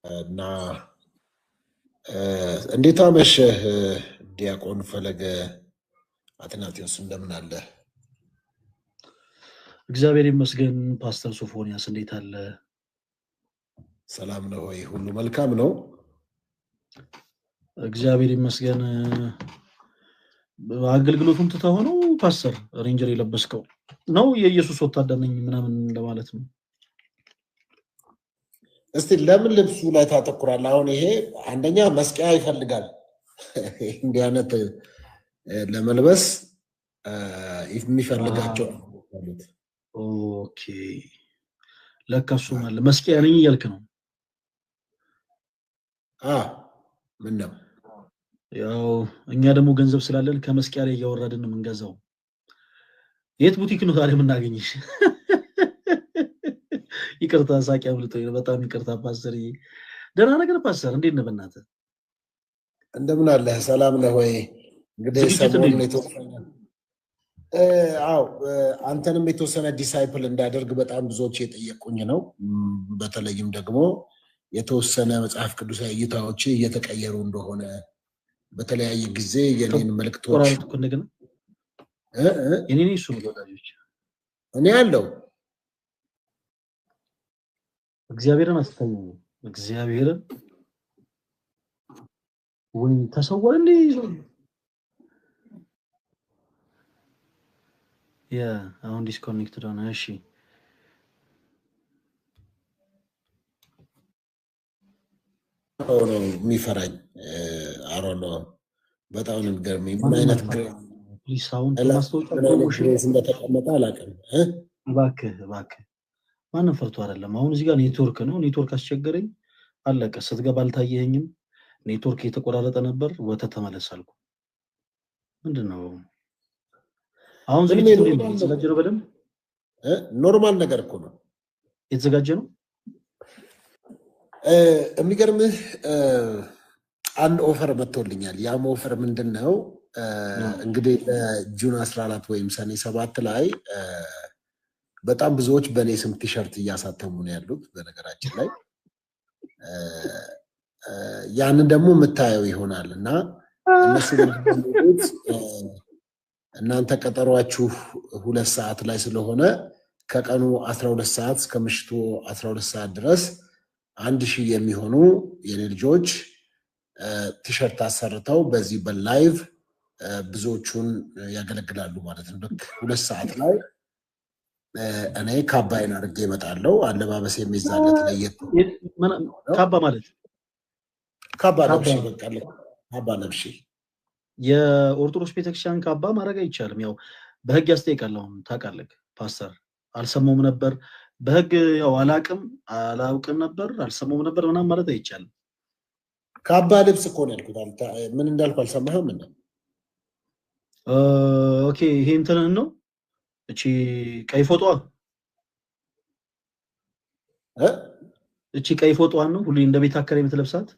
እና እንዴት አመሸህ ዲያቆን ፈለገ አትናቴዎስ እንደምን አለ? እግዚአብሔር ይመስገን። ፓስተር ሶፎንያስ እንዴት አለ? ሰላም ነው ወይ? ሁሉ መልካም ነው? እግዚአብሔር ይመስገን። አገልግሎቱን ትተህ ነው ፓስተር ሬንጀር የለበስከው ነው? የኢየሱስ ወታደር ነኝ ምናምን እንደማለት ነው። እስቲ ለምን ልብሱ ላይ ታተኩራለህ? አሁን ይሄ አንደኛ መስቀያ ይፈልጋል። እንዲህ አይነት ለመልበስ የሚፈልጋቸው አሉት። ኦኬ ለካ እሱ ማለት መስቀያ ነኝ እያልክ ነው። ምን ነው ያው እኛ ደግሞ ገንዘብ ስላለን ከመስቀያ ላይ እያወረድን ነው የምንገዛው። የት ቡቲክ ነው ታዲያ የምናገኝሽ? ይቅርታ ሳቂ አብልጦኝ ነው። በጣም ይቅርታ ፓስተር። ደህና ነገር ፓስተር፣ እንዴት ነህ? በእናትህ እንደምን አለህ? ሰላም ነህ ወይ? እንግዲህ ሰሞኑን የተወሰነ አንተንም የተወሰነ ዲሳይፕል እንዳደርግ በጣም ብዙዎች የጠየቁኝ ነው። በተለይም ደግሞ የተወሰነ መጽሐፍ ቅዱሳዊ እይታዎች እየተቀየሩ እንደሆነ በተለያየ ጊዜ የኔን መልእክቶች እንደገና እኔ ያለው እግዚአብሔርን አስተኝ እግዚአብሔርን ወይ ተሰወረ እንዴ ይዞ አሁን ዲስኮኔክትድ ሆነ። እሺ ነው የሚፈራኝ አሮኖ በጣም ነው የሚገርመኝ። ምን አይነት ግሬስ እንደተቀመጠ አላውቅም። እባክህ ማንም ፈርቶ አይደለም። አሁን እዚህ ጋር ኔትወርክ ነው። ኔትወርክ አስቸገረኝ፣ አለቀ። ስትገባ አልታየኸኝም። ኔትወርክ የተቆራረጠ ነበር። ወተት ተመለሳልኩ። ምንድነው አሁን ዝግጅት ነው የተዘጋጀ ነው? በደንብ ኖርማል ነገር እኮ ነው የተዘጋጀ ነው። የሚገርምህ አንድ ኦፈር መጥቶልኛል። ያም ኦፈር ምንድን ነው እንግዲህ ጁን 14 ወይም ሰኔ 7 ላይ በጣም ብዙዎች በእኔ ስም ቲሸርት እያሳተሙ ነው ያሉት። በነገራችን ላይ ያንን ደግሞ የምታየው ይሆናል እና እነሱ እናንተ ቀጠሯችሁ 2 ሰዓት ላይ ስለሆነ ከቀኑ 12 ሰዓት እስከ ምሽቱ 12 ሰዓት ድረስ 1000 የሚሆኑ የኔ ልጆች ቲሸርት አሰርተው በዚህ በላይቭ ብዙዎቹን ያገለግላሉ ማለት ነው። ልክ 2 ሰዓት ላይ እኔ ካባይን አድርጌ እመጣለሁ። አለባበስ የሚዛለት ለየት ካባ ማለት ካባ ለብሼ በቃ ካባ ለብሼ የኦርቶዶክስ ቤተክርስቲያን ካባ ማድረግ አይቻልም። ያው በህግ ያስጠይቃል። አሁን ታውቃለህ ፓስተር፣ አልሰማሁም ነበር በህግ ያው አላውቅም ነበር አልሰማሁም ነበር ምናምን ማለት አይቻልም። ካባ ልብስ እኮ ነው ያልኩት። ምን እንዳልኩ አልሰማህም? ምን ኦኬ ይሄ እንትንህን ነው እቺ ቀይ ፎቶዋ እቺ ቀይ ፎቶዋን ነው ሁሌ እንደ ቤት አከራይ የምትለብሳት።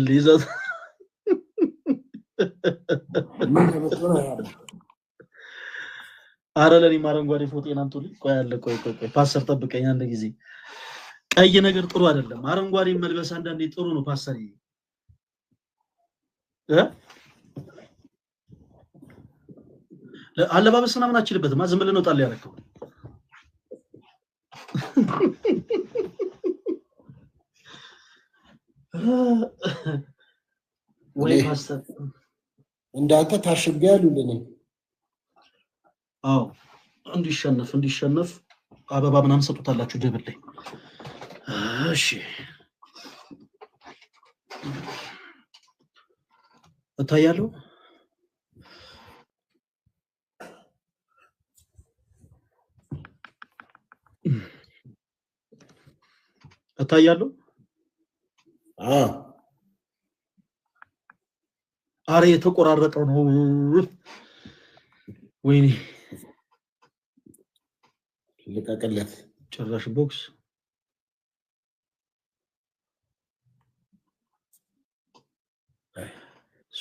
ሊዛት አረ ለኔም አረንጓዴ ፎቶን አምጡልኝ። ቆይ ፓስተር ጠብቀኝ አንድ ጊዜ። ቀይ ነገር ጥሩ አይደለም። አረንጓዴ መልበስ አንዳንዴ ጥሩ ነው ፓስተር። አለባበስ ምናምን አችልበትማ ዝም ብለህ ነው ጣል ያደረከው። ወይ ፓስተር እንዳንተ ታሽገ ያሉልኝ። አዎ እንዲሸነፍ አበባ ምናምን ሰጡታላችሁ ደብል ላይ። እሺ እታያለሁ። እታያለሁ። አረ የተቆራረጠው ነው። ወይኔ ልቀቅለት። ጭራሽ ቦክስ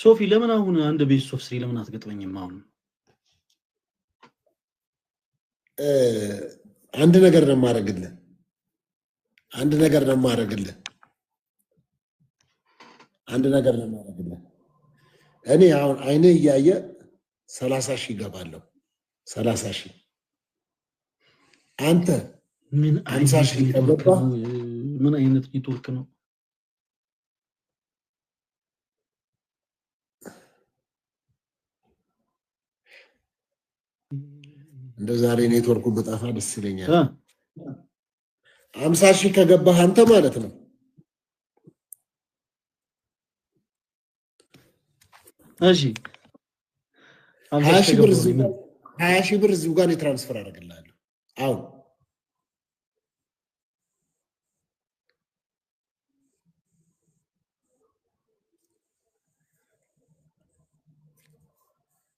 ሶፊ ለምን አሁን አንድ ቤት ሶፍ ስሪ ለምን አትገጥመኝም? አሁን አንድ ነገር ነው የማደርግልህ። አንድ ነገር ነው የማደርግልህ። እኔ አሁን አይኔ እያየ 30 ሺህ እገባለሁ። 30 ሺህ አንተ ምን 50 ሺህ ከገባህ ምን አይነት ኔትወርክ ነው? እንደ ዛሬ ኔትወርኩ በጣፋ ደስ ይለኛል። 50 ሺህ ከገባህ አንተ ማለት ነው። እሺ 20 ሺህ ብር እዚሁ ጋር ትራንስፈር አደርግልሃለሁ አሁን።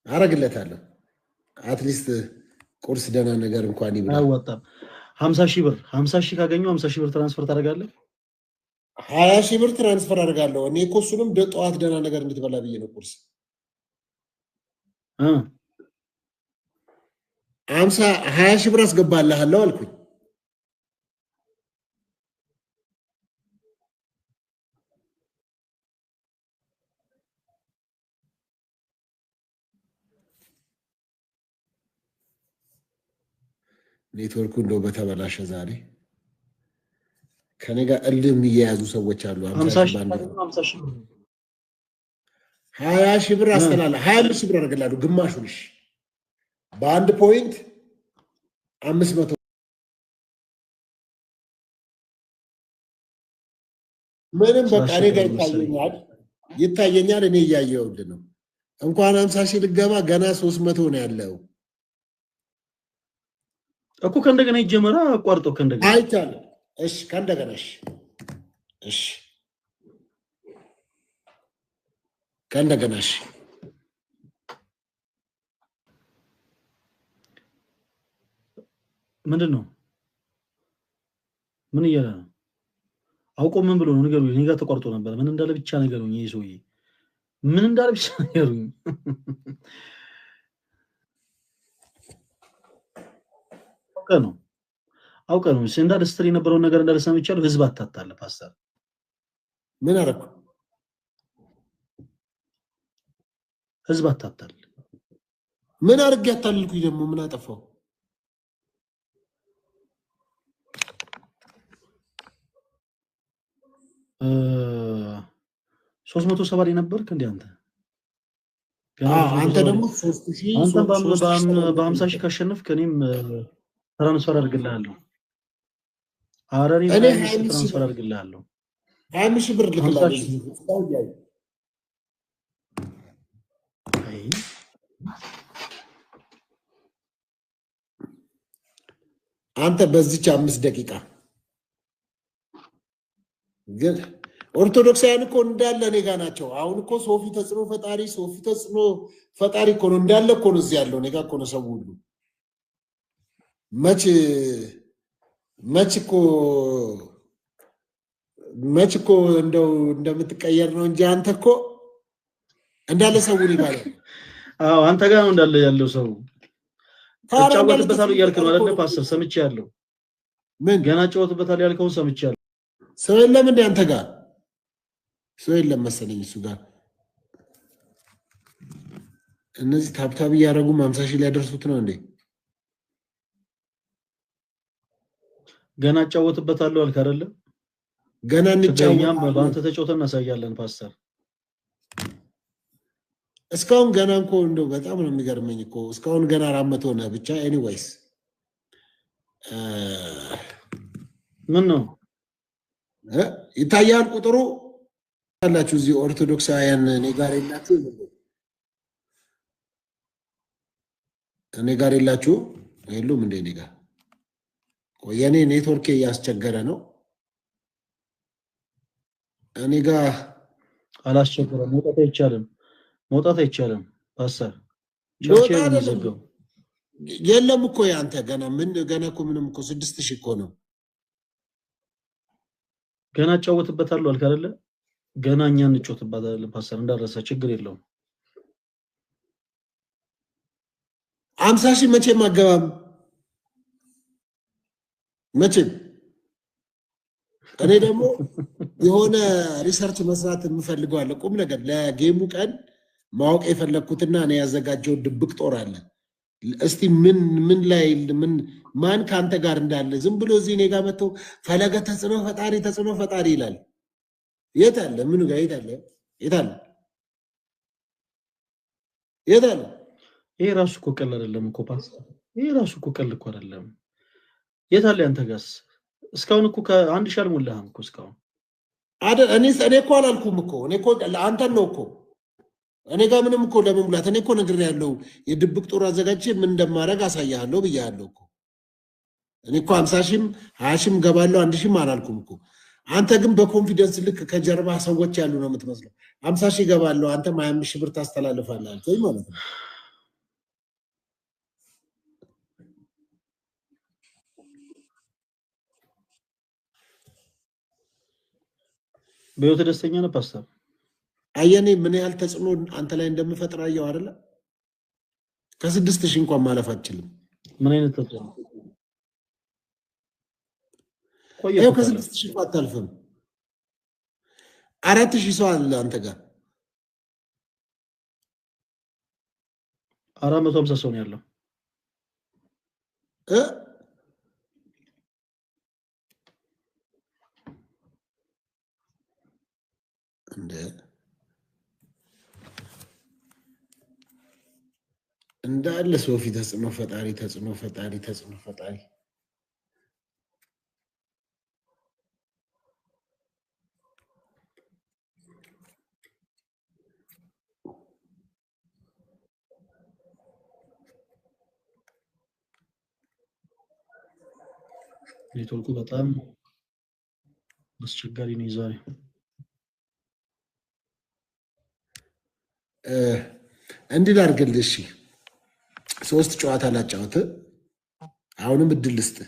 አረግለታለሁ። አትሊስት ቁርስ ደህና ነገር እንኳን ይብላ። አያዋጣም። 50 ሺህ ብር 50 ሺህ ካገኘው 50 ሺህ ብር ትራንስፈር ታደርጋለህ? 20 ሺህ ብር ትራንስፈር አደርጋለሁ። እኔ እኮ እሱንም ጠዋት ደህና ነገር እንድትበላ ብዬ ነው ቁርስ 20 ሺህ ብር አስገባልሃለሁ አልኩኝ። ኔትወርኩ እንደው በተበላሸ ዛሬ ከኔ ጋር እልህ የሚያያዙ ሰዎች አሉ። 20 ሺህ ብር አስተላላ 20 ሺህ ብር አደርግልሃለሁ። ግማሹን እሺ፣ በአንድ ፖይንት 500 ምንም በቃ እኔ ጋር ይታየኛል። እኔ እያየሁልህ ነው። እንኳን 50 ሺህ ልገባ ገና 300 ነው ያለው እኮ። ከእንደገና ይጀመራ አቋርጦ ከእንደገና አይቻልም። እሺ ከእንደገና እሺ ከእንደገና እሺ። ምንድን ነው? ምን እያለ ነው? አውቆ ምን ብሎ ነው? ንገሩኝ። እኔ ጋር ተቋርጦ ነበር። ምን እንዳለ ብቻ ንገሩኝ። ይሄ ሰውዬ ምን እንዳለ ብቻ ንገሩኝ። አውቀ ነው እንዳለ ስትል የነበረውን ነገር እንዳለ ሰምቻለሁ። ህዝብ አታታለ ፓስተር። ምን አደረኩ? ህዝብ አታታል። ምን አድርጌ ያታልልኩኝ? ደግሞ ምን አጠፋው? እ 370 ላይ ነበርክ እንዴ አንተ? አንተ ደግሞ 3000 አንተ በ50 ሺህ ካሸነፍክ እኔም ትራንስፈር አድርግልሃለሁ። አራሪ ትራንስፈር አድርግልሃለሁ። 20 ሺህ ብር ልክልሃለሁ። አንተ በዚች 5 ደቂቃ ግን ኦርቶዶክሳውያን እኮ እንዳለ እኔ ጋ ናቸው። አሁን እኮ ሶፊ ተጽዕኖ ፈጣሪ እኮ ነው እንዳለ እኮ ነው እዚህ ያለው እኔ ጋ እኮ ነው ሰው ሁሉ። መች እኮ እንደው እንደምትቀየር ነው እንጂ አንተ እኮ እንዳለ ሰው ይባላል። አዎ አንተ ጋር ነው እንዳለ ያለው ሰው። ተጫወትበታለሁ እያልክ ነው አይደል ፓስተር? ሰምቻለሁ። ምን ገና ጫወትበታለሁ ያልከውን ሰምቻለሁ። ሰው የለም እንደ አንተ ጋር ሰው የለም መሰለኝ እሱ ጋር። እነዚህ ታብታብ እያደረጉ 50 ሺህ ሊያደርሱት ነው እንዴ? ገና ጫወትበታለሁ አልክ አይደለ? ገና እንጫወታለን። በአንተ ተጫውተን እናሳያለን ፓስተር። እስካሁን ገና እኮ እንደው በጣም ነው የሚገርመኝ እኮ እስካሁን ገና 400 ነህ ብቻ። ኤኒዌይስ ምን ነው ይታያል ቁጥሩ ያላችሁ እዚህ ኦርቶዶክሳውያን እኔ ጋር የላችሁ የሉም እንደ እኔ ጋር የኔ ኔትወርክ እያስቸገረ ነው። እኔ ጋር አላስቸገረም። መውጣት አይቻልም ፓስተር። የለም እኮ ያንተ ገና እኮ ምንም እኮ 6000 እኮ ነው። ገና ጫወትበታለሁ አልክ አይደለ? ገና እኛ እንጮትባታለን ፓስተር እንዳረሳ ችግር የለውም 50 ሺህ መቼም አገባም መቼም እኔ ደግሞ የሆነ ሪሰርች መስራት የምፈልገው አለ ቁም ነገር ለጌሙ ቀን ማወቅ የፈለኩትና እኔ ያዘጋጀው ድብቅ ጦር አለ እስቲ ምን ላይ ማን ካንተ ጋር እንዳለ ዝም ብሎ እዚህ እኔ ጋር መጥቶ ፈለገ ተጽዕኖ ፈጣሪ ይላል የት አለ ምኑ ጋር የት አለ ይሄ ራሱ እኮ ቀላል አይደለም እኮ ፓስተር ይሄ ራሱ እኮ ቀላል እኮ አይደለም የት አለ አንተ ጋርስ እስካሁን እኮ ከአንድ ሺህ አልሞላህም እኮ እስካሁን እኔ እኮ አላልኩም እኮ እኔ እኮ አንተን ነው እኮ እኔ ጋር ምንም እኮ ለመሙላት እኔ እኮ ነግሬያለሁ የድብቅ ጦር አዘጋጅቼ ምን እንደማደርግ አሳያለሁ ብያለሁ እኮ እኔ እኮ 50 ሺህም 20 ሺህም ገባለሁ 1 ሺህም አላልኩም እኮ አንተ ግን በኮንፊደንስ ልክ ከጀርባ ሰዎች ያሉ ነው የምትመስለው 50 ሺህ ገባለሁ አንተም 25 ሺህ ብር ታስተላልፋለህ አልከኝ ማለት ነው በህይወት ደስተኛ ነህ ፓስተር አየኔ ምን ያህል ተጽዕኖ አንተ ላይ እንደምፈጥር አየው አይደለ ከ6000 እንኳን ማለፍ አትችልም ምን አይነት ተጽዕኖ ቆየው ከ6000 አታልፍም 4000 ሰው አለ አንተ ጋር 450 ሰው ነው ያለው እንዳለ ሶፊ ተጽዕኖ ፈጣሪ ኔትወርኩ በጣም አስቸጋሪ ነው ዛሬ እንዲህ ላድርግልህ እሺ 3 ጨዋታ ላጫውት አሁንም እድል ልስጥ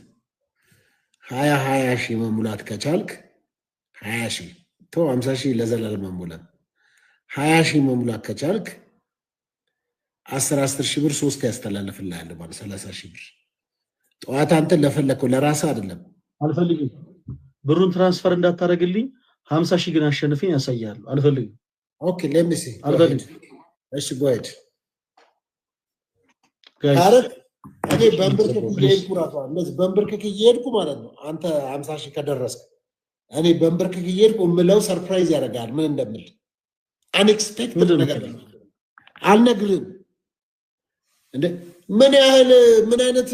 20 ሺህ መሙላት ከቻልክ 20 ሺህ ተው 50 ሺህ ለዘላለም መሙላት 20 ሺህ መሙላት ከቻልክ 10 ሺህ ብር 3 ያስተላልፍልሃል ማለት 30 ሺህ ብር ጠዋት አንተ ለፈለከው ለራስህ አይደለም አልፈልግም ብሩን ትራንስፈር እንዳታረግልኝ 50 ሺህ ግን አሸንፈኝ ያሳያለሁ አልፈልግም ኦኬ let me see አልፈልግም እሺ go ahead ጋይስ እኔ በእንብርክክ እየሄድኩ ማለት ነው አንተ 50 ሺህ ከደረስክ እኔ በእንብርክክ እየሄድኩ ምለው ሰርፕራይዝ ያደርጋል ምን እንደምል አንኤክስፔክትድ ነገር አልነግርህም እንዴ ምን አይነት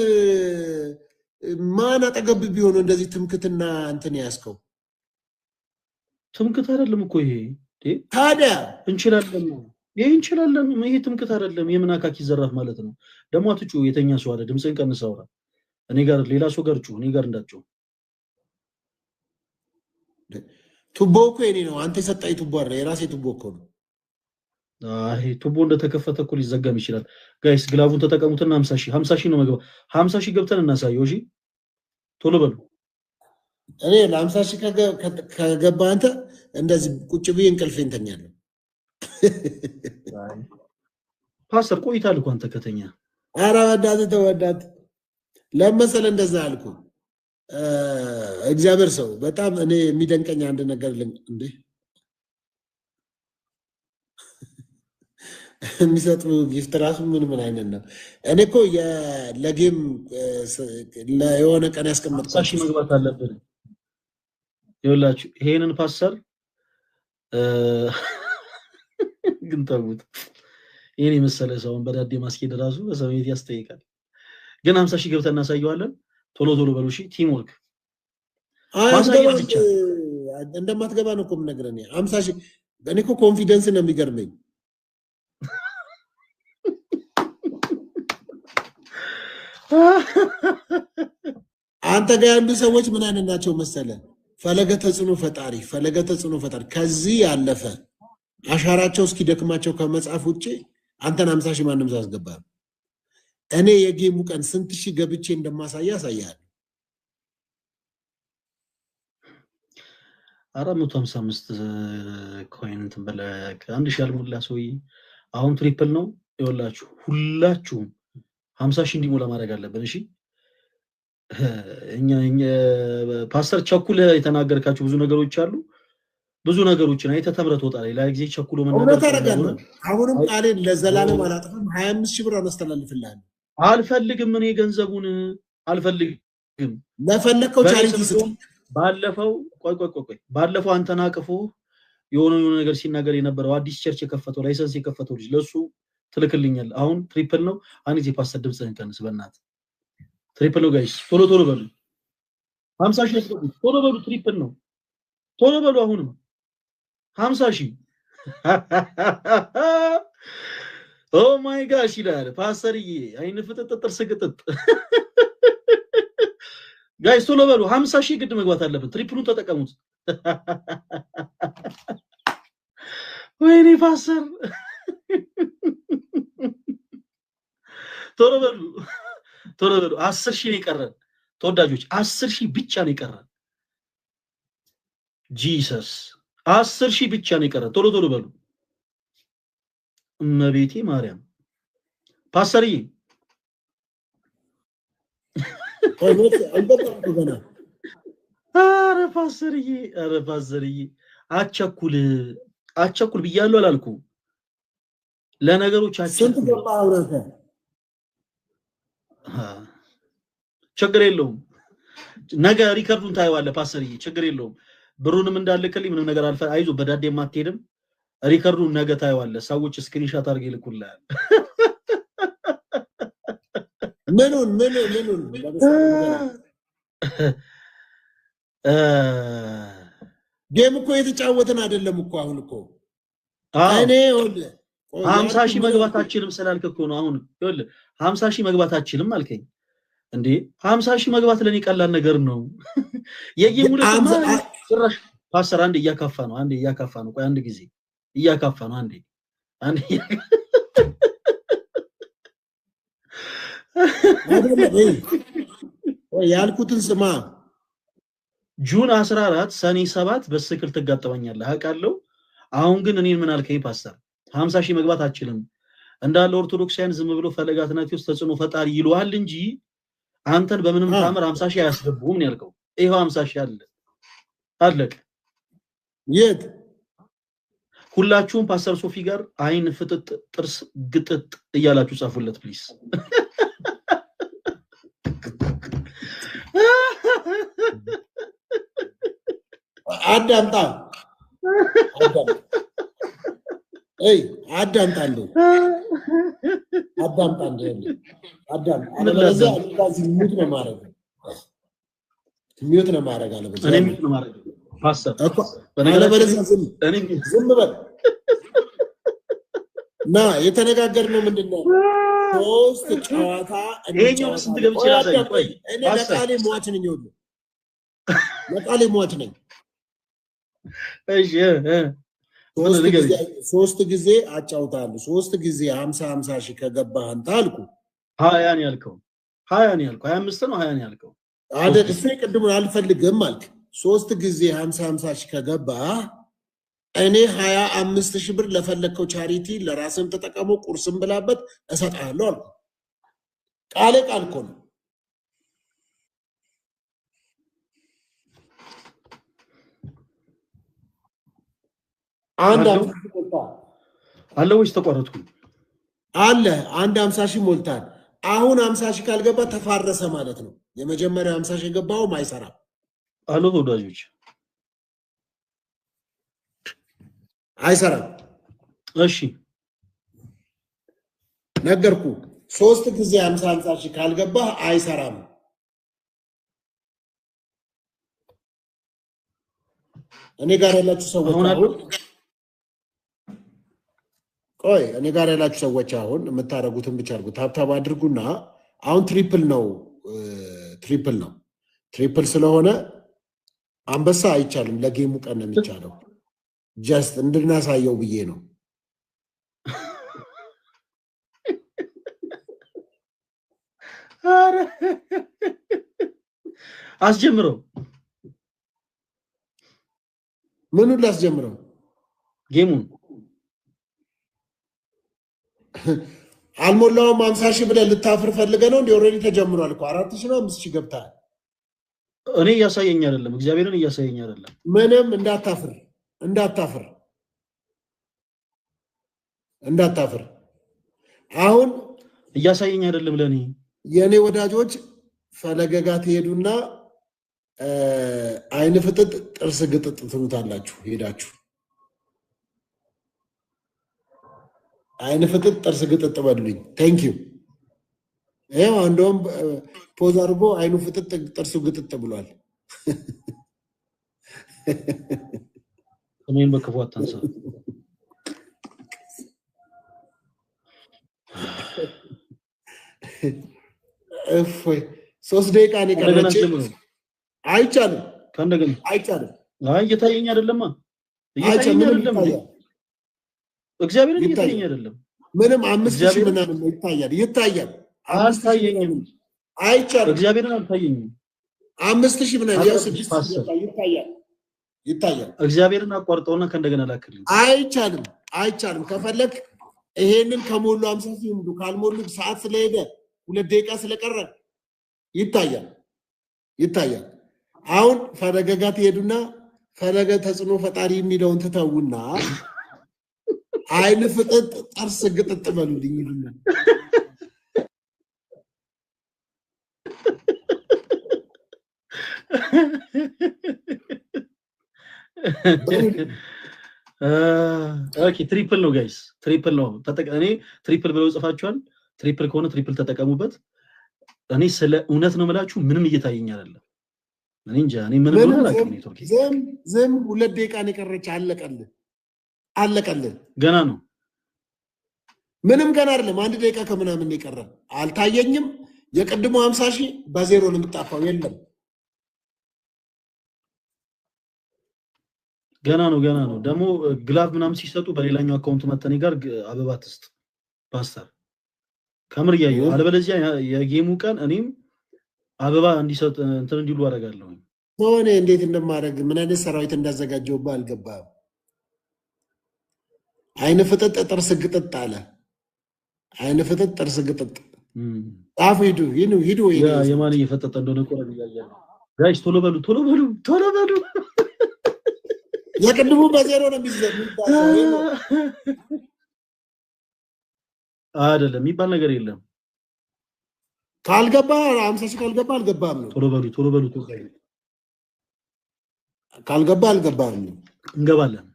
ማን አጠገብ ቢሆን እንደዚህ ትምክትና እንትን ያስከው ትምክት አይደለም እኮ ይሄ ታዲያ እንችላለን ይሄ ትምክት አይደለም የምን አካኪ ዘራፍ ማለት ነው ደሞ አትጩ የተኛ ሰው አለ ድምጽን ቀንሳውራ እኔ ጋር ሌላ ሰው ጋር ጩ እኔ ጋር እንዳትጩ ቱቦ እኮ የኔ ነው አንተ የሰጣይ ቱቦ አይደል የራሴ ቱቦ እኮ ነው አይ ቱቦ እንደተከፈተ እኮ ሊዘጋም ይችላል ጋይስ ግላቡን ተጠቀሙትና 50 ሺህ ነው መግባ 50 ሺህ ገብተን እናሳየው እሺ ቶሎ በሉ እኔ ለ50 ሺህ ከገባ አንተ እንደዚህ ቁጭ ብዬ እንቅልፌን ተኛለሁ ፓስተር ቆይታል እኮ አንተ ከተኛ ኧረ ተወዳት ለመሰለ እንደዛ አልኩ እግዚአብሔር ሰው በጣም እኔ የሚደንቀኝ አንድ ነገር እንዴ የሚሰጡ ጊፍት ራሱ ምን አይነት ነው እኔ እኮ ለጌም ለየሆነ ቀን ያስቀመጥኩት ሳሺ መግባት አለብን ይኸውላችሁ ይሄንን ፓስተር ግን ተውት ይሄን የመሰለ ሰውን በዳዴ ማስኬድ ራሱ በሰሜት ያስተይቃል ግን 50 ሺህ ገብተን እናሳየዋለን ቶሎ በሉ እሺ ቲም ወርክ እንደማትገባ ነው እኮ የምነግርህ 50 ሺህ እኔ እኮ ኮንፊደንስ ነው የሚገርመኝ አንተ ጋር ያሉ ሰዎች ምን አይነት ናቸው መሰለ ፈለገ ተጽዕኖ ፈጣሪ ከዚህ ያለፈ አሻራቸው እስኪደክማቸው ከመጻፍ ውጪ አንተን 50 ሺህ ማንም ያስገባ እኔ የጌሙ ቀን ስንት ሺህ ገብቼ እንደማሳያ ያሳያል 455 ኮይን እንትን በለ አንድ ሺህ ያልሞላ ሰውዬ አሁን ትሪፕል ነው ይወላችሁ ሁላችሁም 50,000 እንዲሞላ ማድረግ አለብን እሺ እኛ ፓስተር ቸኩለ የተናገርካቸው ብዙ ነገሮች አሉ ብዙ ነገሮችን አይተ ተምረት ወጣ ላይ ጊዜ ቸኩሎ መናገር አሁንም ቃሌን ለዘላለም አላጠፋም 25,000 ብር አስተላልፍልሃለሁ አልፈልግም እኔ ገንዘቡን አልፈልግም ለፈለከው ቻሪቲ ስጥ ባለፈው ቆይ ባለፈው አንተና አቅፎ የሆነ ነገር ሲናገር የነበረው አዲስ ቸርች የከፈተው ላይሰንስ የከፈተው ልጅ ለሱ ትልክልኛል አሁን ትሪፕል ነው አንዴ ፓስተር ድምጽህን ቀንስ በእናት ትሪፕል ነው ጋይስ ቶሎ በሉ 50,000 ቶሎ በሉ ትሪፕል ነው ቶሎ በሉ አሁንም 50,000 ኦ ማይ ጋሽ ይላል ፓስተርዬ አይን ፍጥጥ ጥርስ ግጥጥ ጋይስ ቶሎ በሉ 50,000 ግድ መግባት አለበት ትሪፕሉን ተጠቀሙት ወይኔ ፓስተር ቶሎ በሉ 10,000 ነው የቀረን ተወዳጆች 10,000 ብቻ ነው የቀረን ጂሰስ 10,000 ብቻ ነው የቀረን ቶሎ በሉ እመቤቴ ማርያም ፓስተርዬ አረ ፓስተርዬ አቸኩል ብያለሁ አላልኩ ለነገሮች አቸኩል ችግር የለውም ነገ ሪከርዱን ታየዋለህ ፓስተርዬ ችግር የለውም ብሩንም እንዳልከልኝ ምንም ነገር አልፈ አይዞ በዳዴ ማትሄድም ሪከርዱን ነገ ታየዋለህ ሰዎች ስክሪንሾት አድርገው ይልኩልሃል ምኑን ጌም እኮ የተጫወትን አይደለም እኮ አሁን እኮ እኔ 50,000 መግባታችንም ስላልክ እኮ ነው አሁን ይኸውልህ 50,000 መግባታችንም አልከኝ እንዴ 50,000 መግባት ለኔ ቀላል ነገር ነው የጌሙ ለማሽ ፓስተር አንዴ እያካፋ ነው ቆይ አንድ ጊዜ እያካፋ ነው አንዴ ያልኩትን ስማ ጁን 14 ሰኔ 7 በስክል ተጋጠመኛለህ አውቃለሁ አሁን ግን እኔን ምን አልከኝ ፓስተር 50,000 መግባት አችልም እንዳለ ኦርቶዶክሳውያን ዝም ብሎ ፈለጋትናቲውስ ተጽኖ ፈጣሪ ይሉሃል እንጂ አንተን በምንም ታምር 50,000 ያስገቡም ነው ያልከው ይሄው 50,000 አለቀ የት ሁላችሁም ፓስተር ሶፊ ጋር አይን ፍጥጥ ጥርስ ግጥጥ እያላችሁ ጻፉለት ፕሊስ አዳምጣ አዳምጣለሁ ሚዩት ነው ማረግ አለበት እኔ ሚዩት ነው ማረግ ፓስተር ዝም በል እና የተነጋገርነው ምንድነው ሶስት ጨዋታ እኛው ስንት ገብቼ ያዘኝ ቆይ እኔ ለቃሌ ሟች ነኝ እሺ ሶስት ጊዜ አጫውታለሁ ሶስት ጊዜ 50,000 ከገባህ አንተ አልኩ 20 ነው ያልከው 25 ነው 20 ነው ያልከው አይደል እሱ ቅድሙን አልፈልግም አልክ ሶስት ጊዜ 50,000 ከገባህ እኔ 25,000 ብር ለፈለከው ቻሪቲ ለራስም ተጠቀመው ቁርስም ብላበት እሰጣለሁ አልኩ ቃል እኮ ነው አንድ አለ ወይስ ተቆረጥኩኝ አለ አንድ 50,000 ሞልታል አሁን 50,000 ካልገባ ተፋረሰ ማለት ነው የመጀመሪያው 50,000 ገባው ማይሰራ አሎ ወዳጆች አይሰራም እሺ ነገርኩ ሶስት ጊዜ 50,000 ካልገባ አይሰራም እኔ ጋር ያላችሁ ሰዎች አሁን ቆይ እኔ ጋር ያላችሁ ሰዎች አሁን የምታረጉትን ብቻ አድርጉ ታብታብ አድርጉና አሁን ትሪፕል ነው ትሪፕል ስለሆነ አንበሳ አይቻልም ለጌሙ ቀን ነው የሚቻለው ጀስት እንድናሳየው ብዬ ነው አስጀምረው ምኑን ላስጀምረው? ጌሙን አልሞላውም 50 ሺህ ብለህ ልታፍር ፈልገህ ነው እንዴ? ኦልሬዲ ተጀምሯል እኮ 4000 ነው 5000 ገብታል። እኔ እያሳየኝ አይደለም፣ እግዚአብሔርን እያሳየኝ አይደለም። ምንም እንዳታፍር። አሁን እያሳየኝ አይደለም ለኔ። የኔ ወዳጆች ፈለገ ጋር ትሄዱና አይን ፍጥጥ ጥርስ ግጥጥ ትሉታላችሁ። ሄዳችሁ አይን ፍጥጥ ጥርስ ግጥጥ በሉልኝ። ቴንክ ዩ። ይሄው እንደውም ፖዝ አድርጎ አይኑ ፍጥጥ ጥርሱ ግጥጥ ብሏል። እኔን በክፉ አታንሳ። እፎይ 3 ደቂቃ ነው ቀረች። አይቻልም። ከእንደገና አይቻልም። አይ እየታየኝ አይደለማ። እየታየኝ አይደለም። እግዚአብሔርን እየታየኝ አይደለም። ምንም 5000 ምናምን ይታያል። አልታየኝም። አይቻልም። እግዚአብሔርን አልታየኝም። 5000 ምናምን ይታያል። እግዚአብሔርን አቋርጠውና ከእንደገና ላክልኝ። አይቻልም። ከፈለክ ይሄንን ከሞሉ 50,000 ሙሉ ካልሞሉ ሰዓት ስለሄደ 2 ደቂቃ ስለቀረ ይታያል። አሁን ፈለገ ጋር ትሄዱና ፈለገ ተጽዕኖ ፈጣሪ የሚለውን ትተውና አይን ፍጥጥ ጥርስ ግጥጥ በሉልኝ ይሉና ኦኬ ትሪፕል ነው ጋይስ፣ ትሪፕል ነው። እኔ ትሪፕል ብለው ጽፋችኋል። ትሪፕል ከሆነ ትሪፕል ተጠቀሙበት። እኔ ስለ እውነት ነው የምላችሁ፣ ምንም እየታየኝ አይደለም። እኔ እንጃ እኔ ምን ነው አላውቅም። ኔትወርክ ዝም 2 ደቂቃ ነው የቀረች። አለቀልህ። ገና ነው። ምንም ገና አይደለም። 1 ደቂቃ ከምናምን ነው የቀረ። አልታየኝም። የቅድሞ 50,000 በዜሮ ነው የምጣፋው። የለም ገና ነው። ደግሞ ግላቭ ምናምን ሲሰጡ በሌላኛው አካውንት መተኔ ጋር አበባ ትስጥ ፓስተር ከምር ያየው። አለበለዚያ የጌሙ ቀን እኔም አበባ እንዲሰጥ እንትን እንዲሉ አደርጋለሁ። ሆነ እንዴት እንደማደርግ ምን አይነት ሰራዊት እንዳዘጋጀውባ አልገባም። አይነ ፍጥጥ ጥርስ ግጥጥ አለ። አይነ ፍጥጥ ጥርስ ግጥጥ ጣፉ ሂዱ። የማን እየፈጠጠ እንደሆነ ቆረብ እያያለሁ። ጋይስ ቶሎ በሉ። የቅድሙ በዜሮ ነው የሚባለው አይደለም። የሚባል ነገር የለም። ካልገባ 50,000 ካልገባ አልገባም ነው። ቶሎ በሉ። ካልገባ አልገባም ነው። እንገባለን።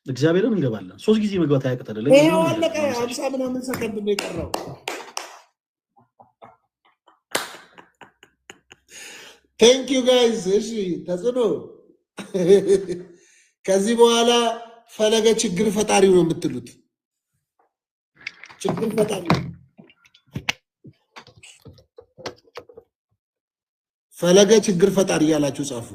እግዚአብሔርን እንገባለን። 3 ጊዜ መግባት አያቅተን። ይሄው አለቀ። 50 ምናምን ሰከንድ ነው የቀረው። ቴንክ ዩ ጋይስ። እሺ ተጽዕኖ ከዚህ በኋላ ፈለገ ችግር ፈጣሪ ነው የምትሉት። ችግር ፈጣሪ ፈለገ ችግር ፈጣሪ እያላችሁ ጻፉ።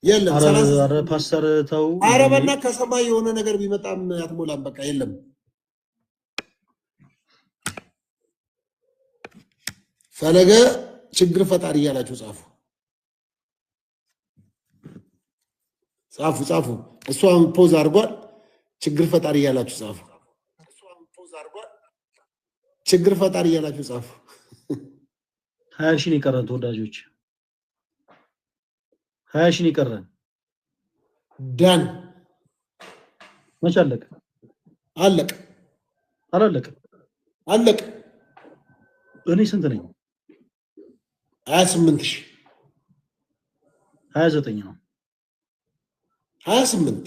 የለም አረ ፓስተር ተው። አረ በእናትህ ከሰማይ የሆነ ነገር ቢመጣም አትሞላም። በቃ የለም ፈለገ ችግር ፈጣሪ እያላችሁ ጻፉ። እሷን ፖዝ አድርጓል። ችግር ፈጣሪ እያላችሁ ጻፉ። ችግር ፈጣሪ እያላችሁ ጻፉ። 20,000 ነው የቀረን ተወዳጆች፣ 20,000 ነው የቀረን። ዳን መቼ አለቀ? አላለቀም። እኔ ስንት ነኝ? 28,000 29 ነው። 28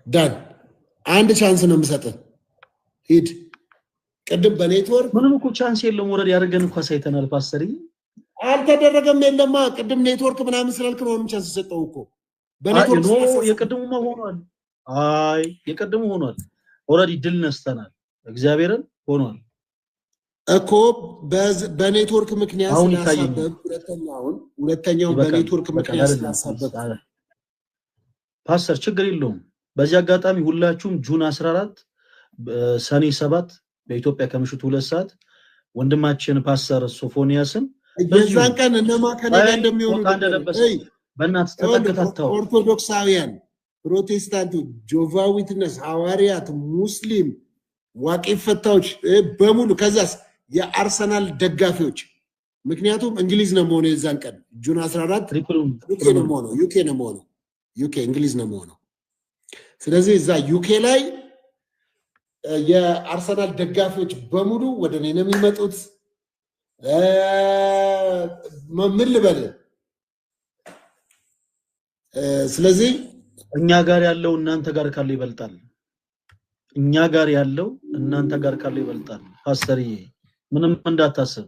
ዳን አንድ ቻንስ ነው የምሰጥህ። ሂድ። ቅድም በኔትወርክ ምንም እኮ ቻንስ የለውም። ወረድ ያደርገን እንኳን ሳይተናል። ፓስተር አልተደረገም። የለማ ቅድም ኔትወርክ ምናምን ስላልክ ነው ቻንስ ሰጠው እኮ በኔትወርክ። የቅድሙማ ሆኗል። አይ የቅድሙ ሆኗል። ኦልሬዲ ድል ነስተናል። እግዚአብሔርን ሆኗል እኮ በኔትወርክ ምክንያት ስላሳበብ። ሁለተኛው በኔትወርክ ምክንያት ስላሳበብ ፓስተር ችግር የለውም። በዚህ አጋጣሚ ሁላችሁም ጁን 14 ሰኔ 7 በኢትዮጵያ ከምሽቱ 2 ሰዓት ወንድማችን ፓስተር ሶፎንያስን የዛን ቀን እነማ ከነጋ እንደሚሆኑ በእናትህ ተተከታተው ኦርቶዶክሳውያን፣ ፕሮቴስታንቱ፣ ጆቫ ዊትነስ፣ ሐዋርያት፣ ሙስሊም፣ ዋቂ ፈታዎች በሙሉ ከዛስ የአርሰናል ደጋፊዎች ምክንያቱም እንግሊዝ ነው ሆነ የዛን ቀን ጁን 14 ዩኬ ነው ሆነ ዩኬ እንግሊዝ ነው ሆነ ስለዚህ እዛ ዩኬ ላይ የአርሰናል ደጋፊዎች በሙሉ ወደ እኔ ነው የሚመጡት ምን ልበል ስለዚህ እኛ ጋር ያለው እናንተ ጋር ካለው ይበልጣል እኛ ጋር ያለው እናንተ ጋር ካለው ይበልጣል ፓስተር ምንም እንዳታስብ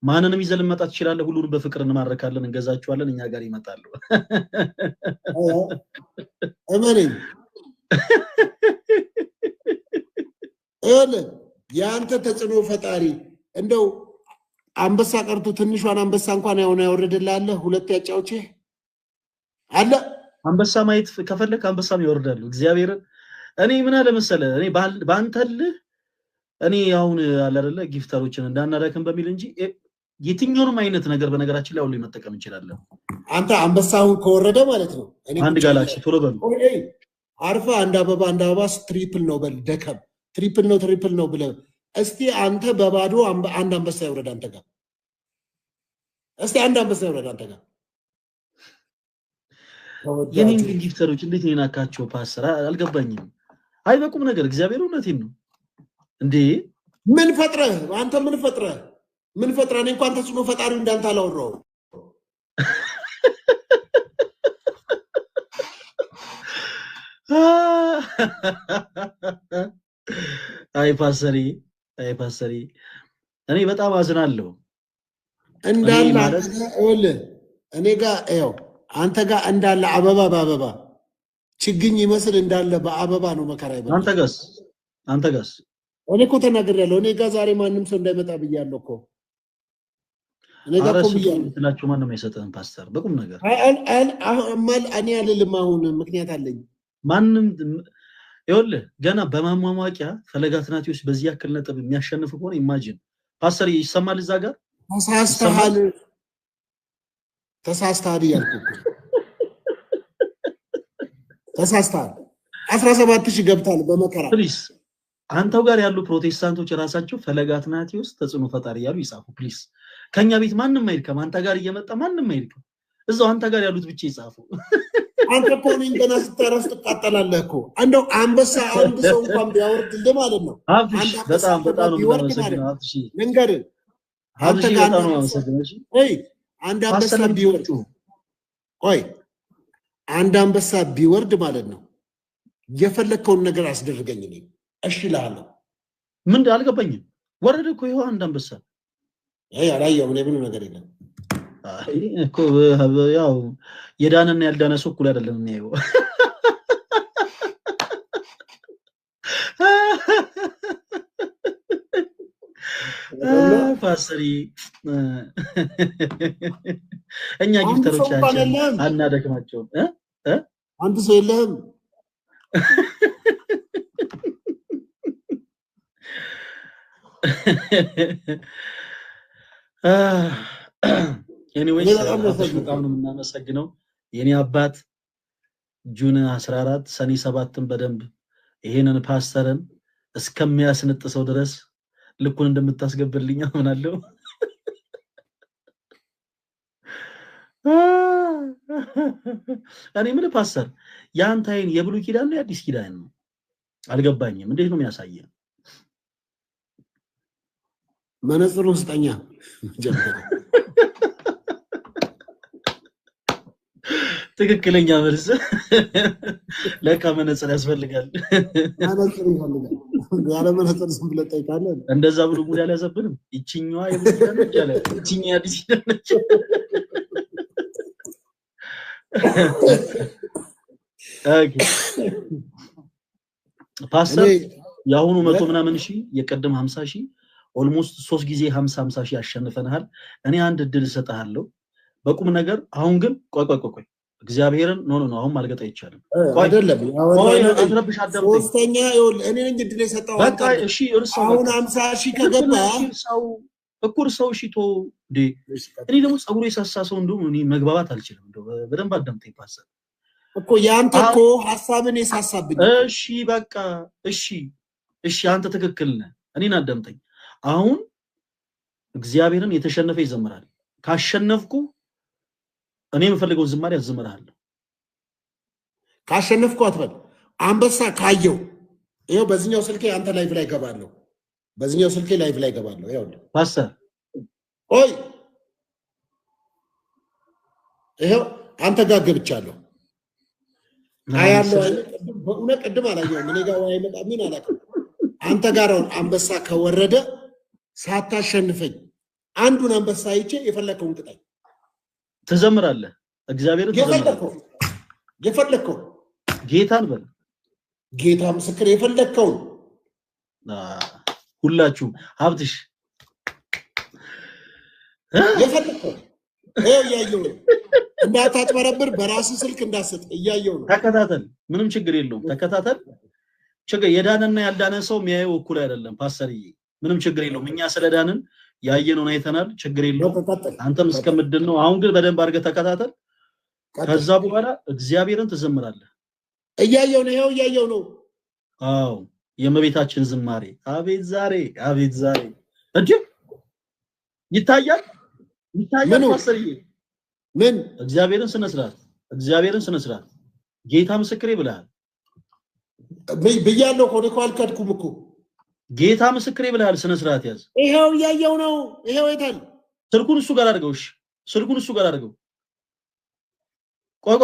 ማንንም ይዘል መጣት ይችላል ሁሉንም በፍቅር እንማረካለን እንገዛቸዋለን እኛ ጋር ይመጣሉ አሜን ያንተ ተጽኖ ፈጣሪ እንደው አንበሳ ቀርቶ ትንሿን አንበሳ እንኳን ያወረደላል ሁለት ያጫውቼ አለ አንበሳ ማየት ከፈለክ አንበሳም ይወርዳሉ እግዚአብሔር እኔ ምን አለ መሰለ እኔ ባንተል እኔ አሁን አለ አይደለ ጊፍተሮችን እንዳናረከም በሚል እንጂ የትኛውንም አይነት ነገር በነገራችን ላይ ሁሉ መጠቀም እንችላለን አንተ አንበሳው ከወረደ ማለት ነው እኔ አንድ ጋላክሲ ቶሎ በሉ አርፋ አንድ አበባ ትሪፕል ነው በል ደከም ትሪፕል ነው ብለ እስቲ አንተ በባዶ አንድ አንበሳ ይወረድ አንተ ጋር እስቲ አንድ አንበሳ ይወረድ አንተ ጋር የኔን ጊፍተሮች እንዴት ነናካቸው ፓስተር አልገባኝም አይበቁም ነገር እግዚአብሔር እውነቴን ነው እንዴ ምን ፈጥረህ አንተ ምን ፈጥረህ እኔ እንኳን ተጽኖ ፈጣሪው እንዳንተ አላወራው አይ ፓስተሪ እኔ በጣም አዝናለሁ እንዳለ እኔ ጋር አንተ ጋር እንዳለ አበባ በአበባ ችግኝ ይመስል እንዳለ በአበባ ነው መከራ ይበል አንተ ጋስ እኔ እኮ ተናግሬያለሁ እኔ ጋር ዛሬ ማንም ሰው እንዳይመጣ ብያለሁ እኮ እኔ ጋር እኮ ብያለሁ ትላችሁ ማንም አይሰጠን ፓስተር በቁም ነገር እኔ አልልም አሁን ምክንያት አለኝ ማንም ይኸውልህ ገና በማሟሟቂያ ፈለጋትናቲዎች በዚህ ያክል ነጥብ የሚያሸንፍ ከሆነ ኢማጂን ፓስተር ይሰማል እዛ ጋር ተሳስተሃል ያልኩት ተሳስተሃል 17000 ገብታል በመከራ ፕሊስ አንተው ጋር ያሉ ፕሮቴስታንቶች ራሳቸው ፈለጋትናቲዎች ተጽኖ ፈጣሪ ያሉ ይጻፉ ፕሊስ ከኛ ቤት ማንንም አይልከም አንተ ጋር እየመጣ ማንንም አይልከም እዛው አንተ ጋር ያሉት ብቻ ይጻፉ አንተ ኮኒን ገና ስተረስ ተቃጠላለህ እኮ እንደው አንበሳ አንድ ሰው እንኳን ቢያወርድልህ ማለት ነው አብሽ በጣም ነው የሚያመሰግነው አብሽ ልንገር አንተ ጋር ነው የሚያመሰግነው አንድ አንበሳ ቢወርድ አንድ አንበሳ ቢወርድ ማለት ነው የፈለከውን ነገር አስደርገኝ እኔ እሺ እልሃለሁ ምን አልገባኝም ወረደ እኮ ይሄው አንድ አንበሳ አላየሁም እኔ ምንም ነገር የለም አይ እኮ ያው የዳነና ያልዳነ ሰው እኩል አይደለም የሚያየው ፓስተሪ እኛ ጊፍተሮቻችን አናደክማቸውም አንድ ሰው የለህም ኤኒዌይስ በጣም ነው የምናመሰግነው የኔ አባት ጁን 14 ሰኔ 7ን በደንብ ይሄንን ፓስተርን እስከሚያስነጥሰው ድረስ ልኩን እንደምታስገብልኝ አምናለሁ እኔ ምን ፓስተር ያንተ አይን የብሉይ ኪዳን ነው የአዲስ ኪዳን ነው አልገባኝም እንዴት ነው የሚያሳየው መነጽሩን ስጠኛ ትክክለኛ መልስ ለካ መነጽር ያስፈልጋል መነጽር ይፈልጋል ያለ መነጽር ዝም ብለህ ጠይቃለህ እንደዛ ብሎ ሙሉ ያላዘብንም ይቺኛዋ የብሉይ ኪዳን ነች ያለ ይቺኛ አዲስ ኪዳን ነች ኦኬ ፓስተር ያሁኑ 100 ምናምን ሺህ የቀደም 50 ሺህ ኦልሞስት 3 ጊዜ 50 ሺህ አሸንፈናል እኔ አንድ እድል ሰጣለሁ በቁም ነገር አሁን ግን ቆይ እግዚአብሔርን ኖ አሁን ማልገጣ ይቻላል አይደለም አትረብሽ አደረኝ ሶስተኛ እኔ ነኝ እድል የሰጠው በቃ እሺ እርሱ አሁን 50 ሺህ ከገባ እኩር ሰው ሽቶ እኔ ደግሞ ጸጉሩ የሳሳ ሰው እንደውም እኔ መግባባት አልችልም። እንደው በደንብ አዳምጠኝ ፓስተር እኮ ያንተ እኮ ሐሳብን የሳሳብኝ። እሺ በቃ እሺ አንተ ትክክል ነህ። እኔን አዳምጠኝ። አሁን እግዚአብሔርን የተሸነፈ ይዘምራል። ካሸነፍኩ እኔ የምፈልገው ዝማሬ አዝምርሃለሁ። ካሸነፍኩ አትበል። አንበሳ ካየው ይሄው በዚህኛው ስልኬ አንተ ላይቭ ላይ ገባለሁ። በዚህኛው ስልኬ ላይቭ ላይ ገባለሁ። ይሄው ፓስተር ኦይ ይሄው አንተ ጋር ገብቻለሁ። አያለው በእውነት ቅድም አላየሁም። እኔ ጋር ወይ መጣ ምን አላውቅም። አንተ ጋር አንበሳ ከወረደ ሳታሸንፈኝ አንዱን አንበሳ አይቼ የፈለከውን ቅጣኝ። ትዘምራለህ። እግዚአብሔርን የፈለከው ጌታን በል። ጌታ ምስክር የፈለከውን ሁላችሁም ሀብትሽ የፈለከው እያየሁ ነው። እንዳታጭበረብር በራስህ ስልክ እንዳትሰጥ እያየሁ ነው። ተከታተል። ምንም ችግር የለውም። ተከታተል። ችግር የዳነና ያልዳነ ሰው የሚያየው እኩል አይደለም ፓስተርዬ። ምንም ችግር የለውም። እኛ ስለዳንን ያየነውን አይተናል። ችግር የለውም። አንተም እስከምድን ነው። አሁን ግን በደንብ አድርገህ ተከታተል። ከዛ በኋላ እግዚአብሔርን ትዘምራለህ። እያየሁ ነው። ይኸው እያየሁ ነው። አዎ የእመቤታችን ዝማሬ አቤት ዛሬ እንዴ ይታያል ፓስተርዬ። ምን እግዚአብሔርን ስነ ስርዓት ጌታ ምስክሬ ብለሃል ብያለሁ እኮ አልካድኩም እኮ ጌታ ምስክሬ ብለሃል። ስነ ስርዓት ያዝ። ይሄው እያየው ነው። ይሄው አይታል። ስልኩን እሱ ጋር አድርገው። እሺ ስልኩን እሱ ጋር አድርገው። ቆይ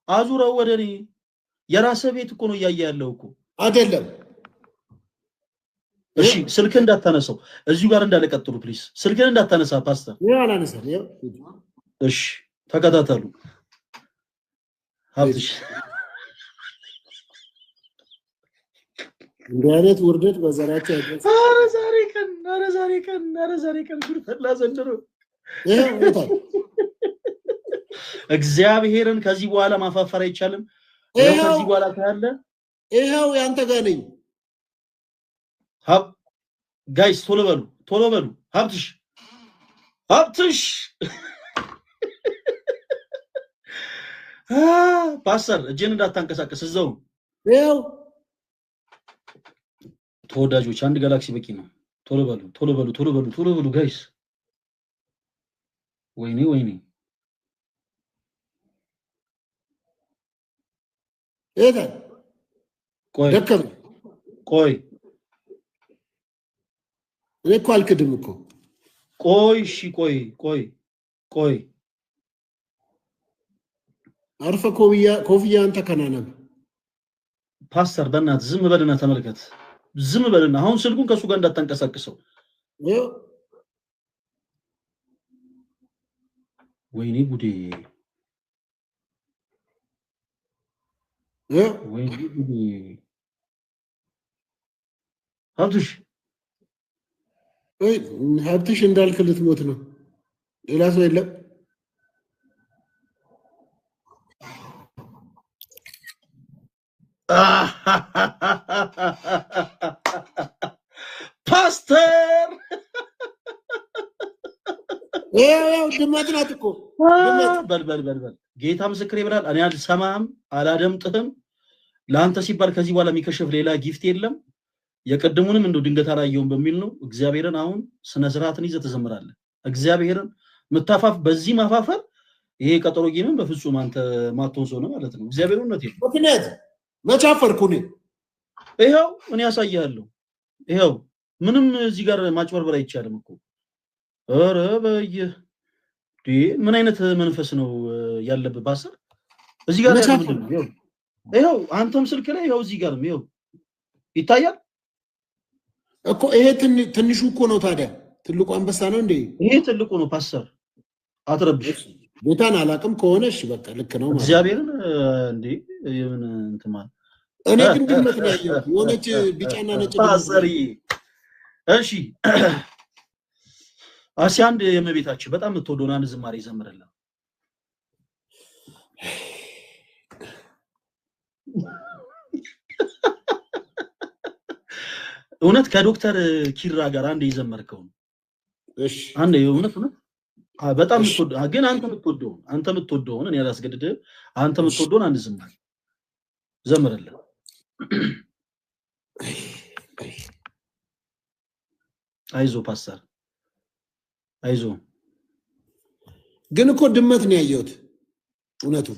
አዙረው ወደ እኔ። የራስህ ቤት እኮ ነው እያየ ያለው እኮ አይደለም። እሺ ስልክህን እንዳታነሳው። እዚሁ ጋር እንዳለ ቀጥሉ ፕሊዝ። ስልክህን እንዳታነሳ ፓስተር። አላነሳም። እሺ ተከታተሉ። ሀብትሽ እንዲህ አይነት ውርደት በዘራቸው ያገኘ ኧረ ዛሬ ቀን ጉድ ፈላ ዘንድሮ። እግዚአብሔርን ከዚህ በኋላ ማፋፈር አይቻልም። ከዚህ በኋላ ካለ ይሄው ያንተ ጋር ነኝ። ጋይስ ቶሎ በሉ። ሀብትሽ ፓስተር እጄን እንዳታንቀሳቀስ እዛው። ይሄው ተወዳጆች አንድ ጋላክሲ በቂ ነው። ቶሎ በሉ ጋይስ። ወይኔ እታ ቆይ እኔ እኮ አልክድም እኮ። እሺ ቆይ አርፈ ኮፍያን ተከናነብ። ፓስተር በእናትህ ዝም በልና ተመልከት። ዝም በልና አሁን ስልኩን ከሱ ጋር እንዳታንቀሳቅሰው። ወይኔ ጉዴ ሀብትሽ እንዳልክ ልትሞት ነው። ሌላ ሰው የለም። ፓስተር ድመት ናት እኮ። በል ጌታ ምስክሬ ብላል። እኔ አልሰማም አላደምጥህም። ለአንተ ሲባል ከዚህ በኋላ የሚከሸፍ ሌላ ጊፍት የለም። የቀድሙንም እንደው ድንገት አላየውም በሚል ነው። እግዚአብሔርን አሁን ስነ ስርዓትን ይዘህ ትዘምራለህ። እግዚአብሔርን በዚህ ማፋፈር ይሄ ቀጠሮ ጌምን በፍጹም አንተ ማትሆን ሰው ነው ማለት ነው። እግዚአብሔር እውነት ነው። ምክንያት መቻፈርኩ እኔ ይሄው እኔ ያሳያለሁ። ይሄው ምንም እዚህ ጋር ማጭበርበር አይቻልም እኮ። ኧረ ምን አይነት መንፈስ ነው ያለበት ፓስተር? እዚህ ጋር ይሄው አንተም ስልክ ላይ ይሄው እዚህ ጋርም ይሄው ይታያል እኮ። ይሄ ትንሹ እኮ ነው። ታዲያ ትልቁ አንበሳ ነው እንዴ? ይሄ ትልቁ ነው ፓስተር። አትረብሽ። ጌታን አላውቅም ከሆነ እሺ በቃ ልክ ነው ማለት እግዚአብሔርን እንዴ የምን እንትን ማለት እኔ ግን ድመት ነው ያየሁት። የሆነች ቢጫና ነጭ ፓስተር። እሺ አንድ የእመቤታችን በጣም የምትወደውን አንድ ዝማሬ ይዘምርልን። እውነት ከዶክተር ኪራ ጋር አንድ የዘመርከው እሺ አንዴ እውነት በጣም ግን አንተ የምትወደውን እኔ አላስገድድህም አንተ የምትወደውን አንድ ዝማሬ ዘምርልህ አይዞ ፓስተር አይዞ ግን እኮ ድመት ነው ያየሁት እውነቱ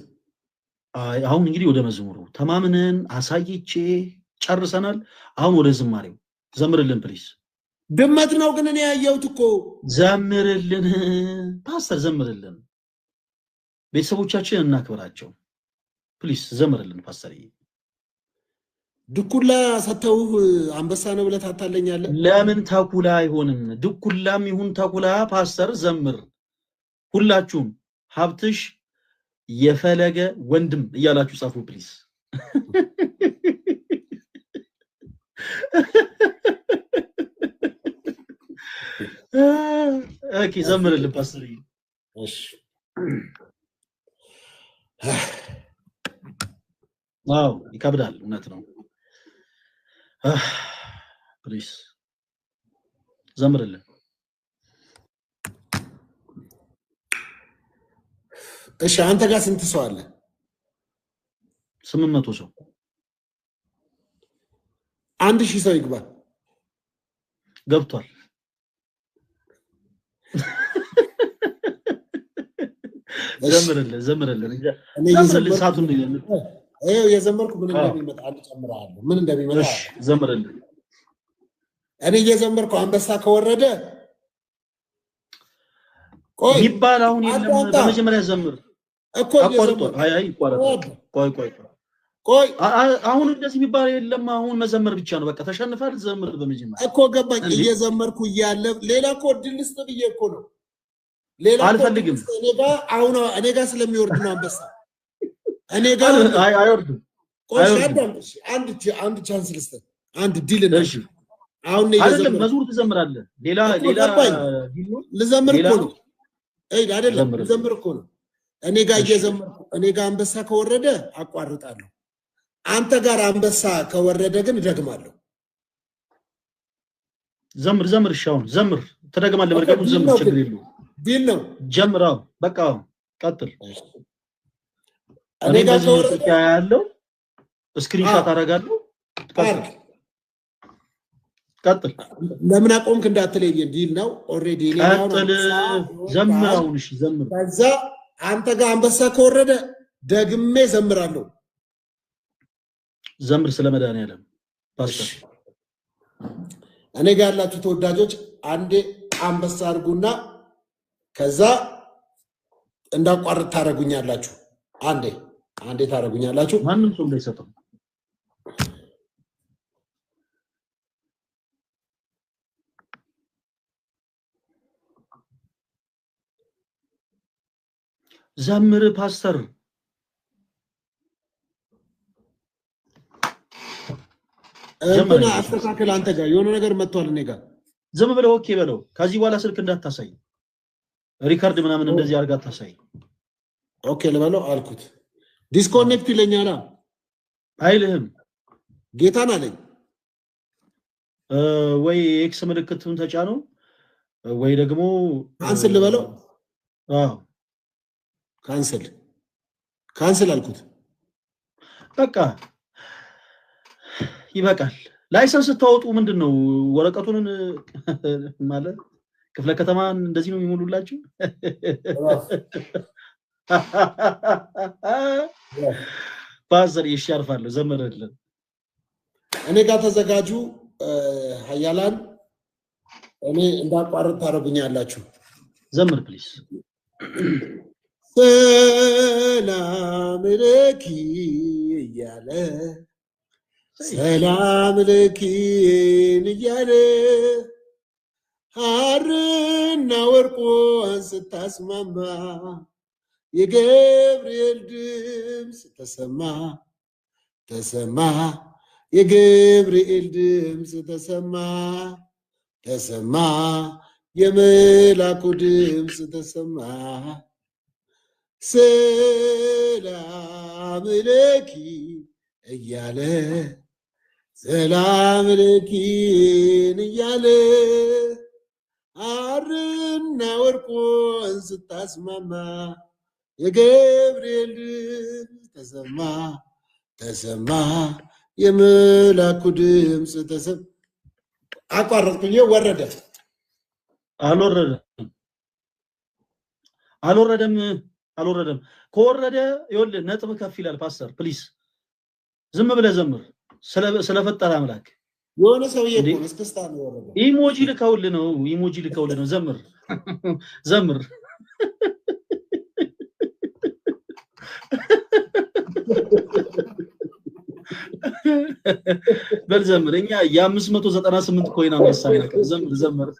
አሁን እንግዲህ ወደ መዝሙሩ ተማምነን አሳይቼ ጨርሰናል አሁን ወደ ዝማሬው ዘምርልን ፕሊዝ ድመት ነው ግን እኔ ያየሁት እኮ ዘምርልን ፓስተር ዘምርልን ቤተሰቦቻችን እናክብራቸው ፕሊዝ ዘምርልን ፓስተር ድኩላ ሰተው አንበሳ ነው ብለህ ታታለኛለህ ለምን ተኩላ አይሆንም ድኩላም ይሁን ተኩላ ፓስተር ዘምር ሁላችሁም ሀብትሽ የፈለገ ወንድም እያላችሁ ጻፉ ፕሊዝ ኦኬ ዘምርልን ፓስተር እሺ ዋው ይከብዳል እውነት ነው ፕሊዝ ዘምርልን እሺ አንተ ጋር ስንት ሰው አለ 800 ሰው 1000 ሰው ይግባ ገብቷል ዘምርልን እኔ ሰዓቱን ነው የዘመርኩ ምን እንደሚመጣ አልጨምራለሁ ምን እንደሚመጣ እሺ ዘምርልን እኔ የዘመርኩ አንበሳ ከወረደ ቆይ ይባል አሁን የለም በመጀመሪያ ዘምር እኮ የዘመርኩ አይ ይቋረጥ ቆይ አሁን እንደዚህ የሚባል የለም አሁን መዘመር ብቻ ነው በቃ ተሸንፋል ዘምር በመጀመሪያ እኮ ገባኝ እየዘመርኩ ያለ ሌላ እኮ ድልስ ብዬ እኮ ነው ሌላ አልፈልግም እኔ ጋር ስለሚወርድ ነው አንበሳ እኔ ጋር አይወርድም ቆይ አንድ ቻንስ ልስጥ አንድ ዲል ነው እሺ አሁን አይደለም መዝሙር ትዘምራለህ ሌላ ልዘምር እኮ ነው አይደለም ልዘምር እኮ ነው እኔ ጋር እየዘመርኩ እኔ ጋር አንበሳ ከወረደ አቋርጣለሁ አንተ ጋር አንበሳ ከወረደ ግን ደግማለሁ ዘምር ሻውን ዘምር ተደግማለህ በርቀቱ ዘምር ችግር የለውም ዲል ነው ጀምራው በቃ ቀጥል እኔ ጋር ከወረደ ያለው ስክሪንሾት አደርጋለሁ ቀጥል ለምን አቆምክ እንዳትለኝ ዲል ነው ኦሬዲ እኔ ቀጥል ዘምራውን እሺ ዘምር ከዛ አንተ ጋር አንበሳ ከወረደ ደግሜ ዘምራለሁ ዘምር ስለመድኃኒዓለም ፓስተር እኔ ጋር ያላችሁ ተወዳጆች አንዴ አንበሳ አድርጉና ከዛ እንዳቋርጥ ታረጉኛላችሁ አንዴ ታረጉኛላችሁ ማንንም ሰው እንዳይሰጠው ዘምር ፓስተር ዘምር አስተካክል አንተ ጋር የሆነ ነገር መጥቷል እኔ ጋር ዘም ብለው ኦኬ በለው ከዚህ በኋላ ስልክ እንዳታሳይ ሪካርድ ምናምን እንደዚህ አርጋ ታሳይ ኦኬ ለበለው አልኩት ዲስኮኔክት ይለኛል አይልህም ጌታን አለኝ ወይ ኤክስ ምልክቱን ተጫነው ወይ ደግሞ ካንስል ለበለው አዎ ካንስል አልኩት በቃ ይበቃል ላይሰንስ ታወጡ ምንድነው ወረቀቱን ማለት ክፍለ ከተማን እንደዚህ ነው የሚሞሉላችሁ ፓስተር ይሻርፋለሁ ዘመረልን እኔ ጋር ተዘጋጁ ኃያላን እኔ እንዳቋርጥ ታረጉኛላችሁ ዘምር ፕሊዝ ሰላም ለኪ እያለ ሰላም ለኪን እያለ ሐርና ወርቁን ስታስማማ የገብርኤል ድምፅ ተሰማ የገብርኤል ድምፅ ተሰማ የመላኩ ድምፅ ተሰማ ሰላም ለኪ እያለ ሰላም ለኪን እያለ ሐርና ወርቁን ስታስማማ የገብርኤል ድምፅ ተሰማ ተሰማ የመላኩ ድምፅ ተሰማ። አቋረጥኩኝ። ወረደ አልወረደም። ከወረደ ይኸውልህ ነጥብ ከፍ ይላል። ፓስተር ፕሊስ ዝም ብለህ ዘምር ስለፈጠረ አምላክ። የሆነ ሰውዬ እኮ እስክስታ ነው ወረደ። ኢሞጂ ልከውልህ ነው። ዘምር በልዘምር። እኛ የ598 ኮይና መሳይ ነገር ዘምር።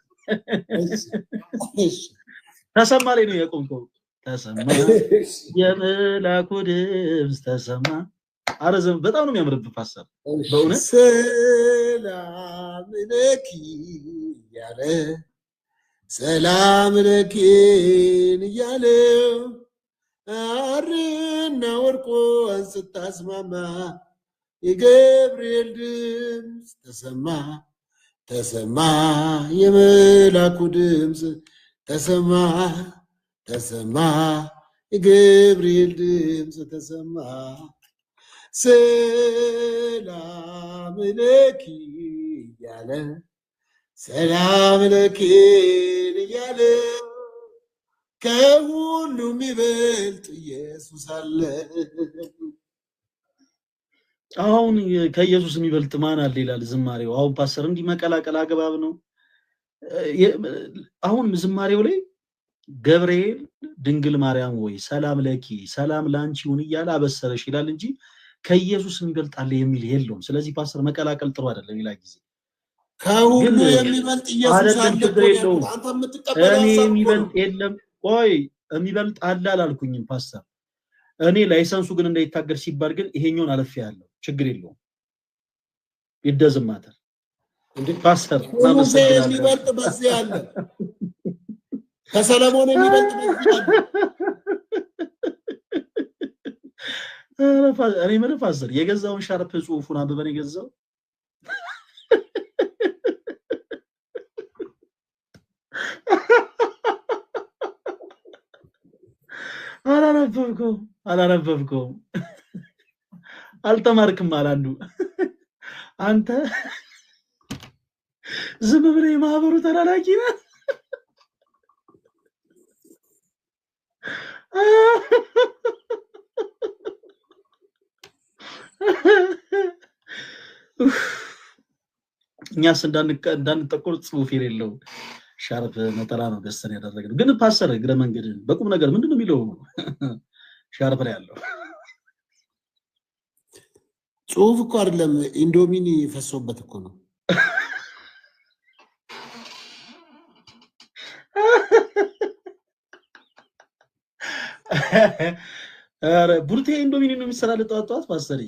ተሰማ ላይ ነው የቆምከው። ተሰማ የመላኩ ድምፅ ተሰማ። አረዘም በጣም ነው የሚያምርብህ ፓስተር በእውነት። ሰላም ለኪ እያለ ሰላም ለኪን እያለ ሐርና ወርቁን ስታስማማ የገብርኤል ድምፅ ተሰማ ተሰማ የመላኩ ድምፅ ተሰማ ተሰማ የገብርኤል ድምፅ ተሰማ። ሰላም ለኪ እያለ ሰላም ለኪን እያለ ከሁሉም ይበልጥ ኢየሱስ አለ። አሁን ከኢየሱስ የሚበልጥ ማን አለ ይላል ዝማሬው። አሁን ፓስተር እንዲህ መቀላቀል አግባብ ነው? አሁን ዝማሬው ላይ ገብርኤል ድንግል ማርያም ወይ ሰላም ለኪ ሰላም ላንቺ ይሁን እያለ አበሰረሽ ይላል እንጂ ከኢየሱስ የሚበልጥ አለ የሚል የለውም። ስለዚህ ፓስተር መቀላቀል ጥሩ አይደለም። ሌላ ጊዜ ከሁሉ የሚበልጥ ኢየሱስ አለ። አንተ የምትቀበለው የሚበልጥ የለም። ቆይ የሚበልጥ አለ አላልኩኝም ፓስተር። እኔ ላይሰንሱ ግን እንዳይታገር ሲባል ግን ይሄኛውን አለፍ ያለው ችግር የለውም። ይደዝማታል ፓስተር። የሚበልጥ በዚህ አለ። ከሰለሞን የሚበልጥ በዚህ አለ። እኔ ምን ፓስተር የገዛውን ሻርፕ ጽሁፉን አንብበን የገዛው አላነበብከውም አልተማርክም አላንዱ አንተ ዝም ብለህ የማህበሩ ተላላኪ ነህ። እኛስ እንዳንጠቆር ጽሁፍ የሌለው ሻርፕ ነጠላ ነው ገዝተን ያደረግነው። ግን ፓስተር እግረ መንገድ በቁም ነገር ምንድነው የሚለው ሻርፕ ላይ ያለው ጽሁፍ እኮ አይደለም፣ ኢንዶሚኒ ፈሶበት እኮ ነው። አረ ቡርቴ ኢንዶሚኒ ነው የሚሰራል ጠዋት ፓስተር።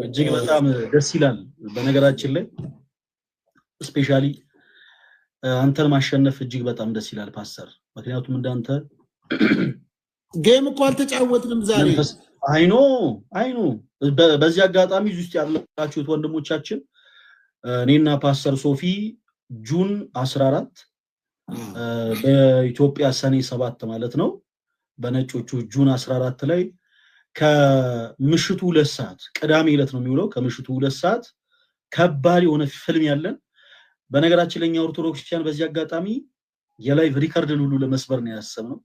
እጅግ በጣም ደስ ይላል። በነገራችን ላይ ስፔሻሊ አንተን ማሸነፍ እጅግ በጣም ደስ ይላል ፓስተር። ምክንያቱም እንዳንተ ጌም እኮ አልተጫወትንም ዛሬ። አይኖ በዚህ አጋጣሚ ውስጥ ያላችሁት ወንድሞቻችን እኔና ፓስተር ሶፊ ጁን 14 በኢትዮጵያ ሰኔ 7 ማለት ነው፣ በነጮቹ ጁን 14 ላይ ከምሽቱ 2 ሰዓት ቅዳሜ ዕለት ነው የሚውለው። ከምሽቱ 2 ሰዓት ከባድ የሆነ ፊልም ያለን። በነገራችን ለኛ ኦርቶዶክሳውያን በዚህ አጋጣሚ የላይቭ ሪከርድን ሁሉ ለመስበር ነው ያሰብነው።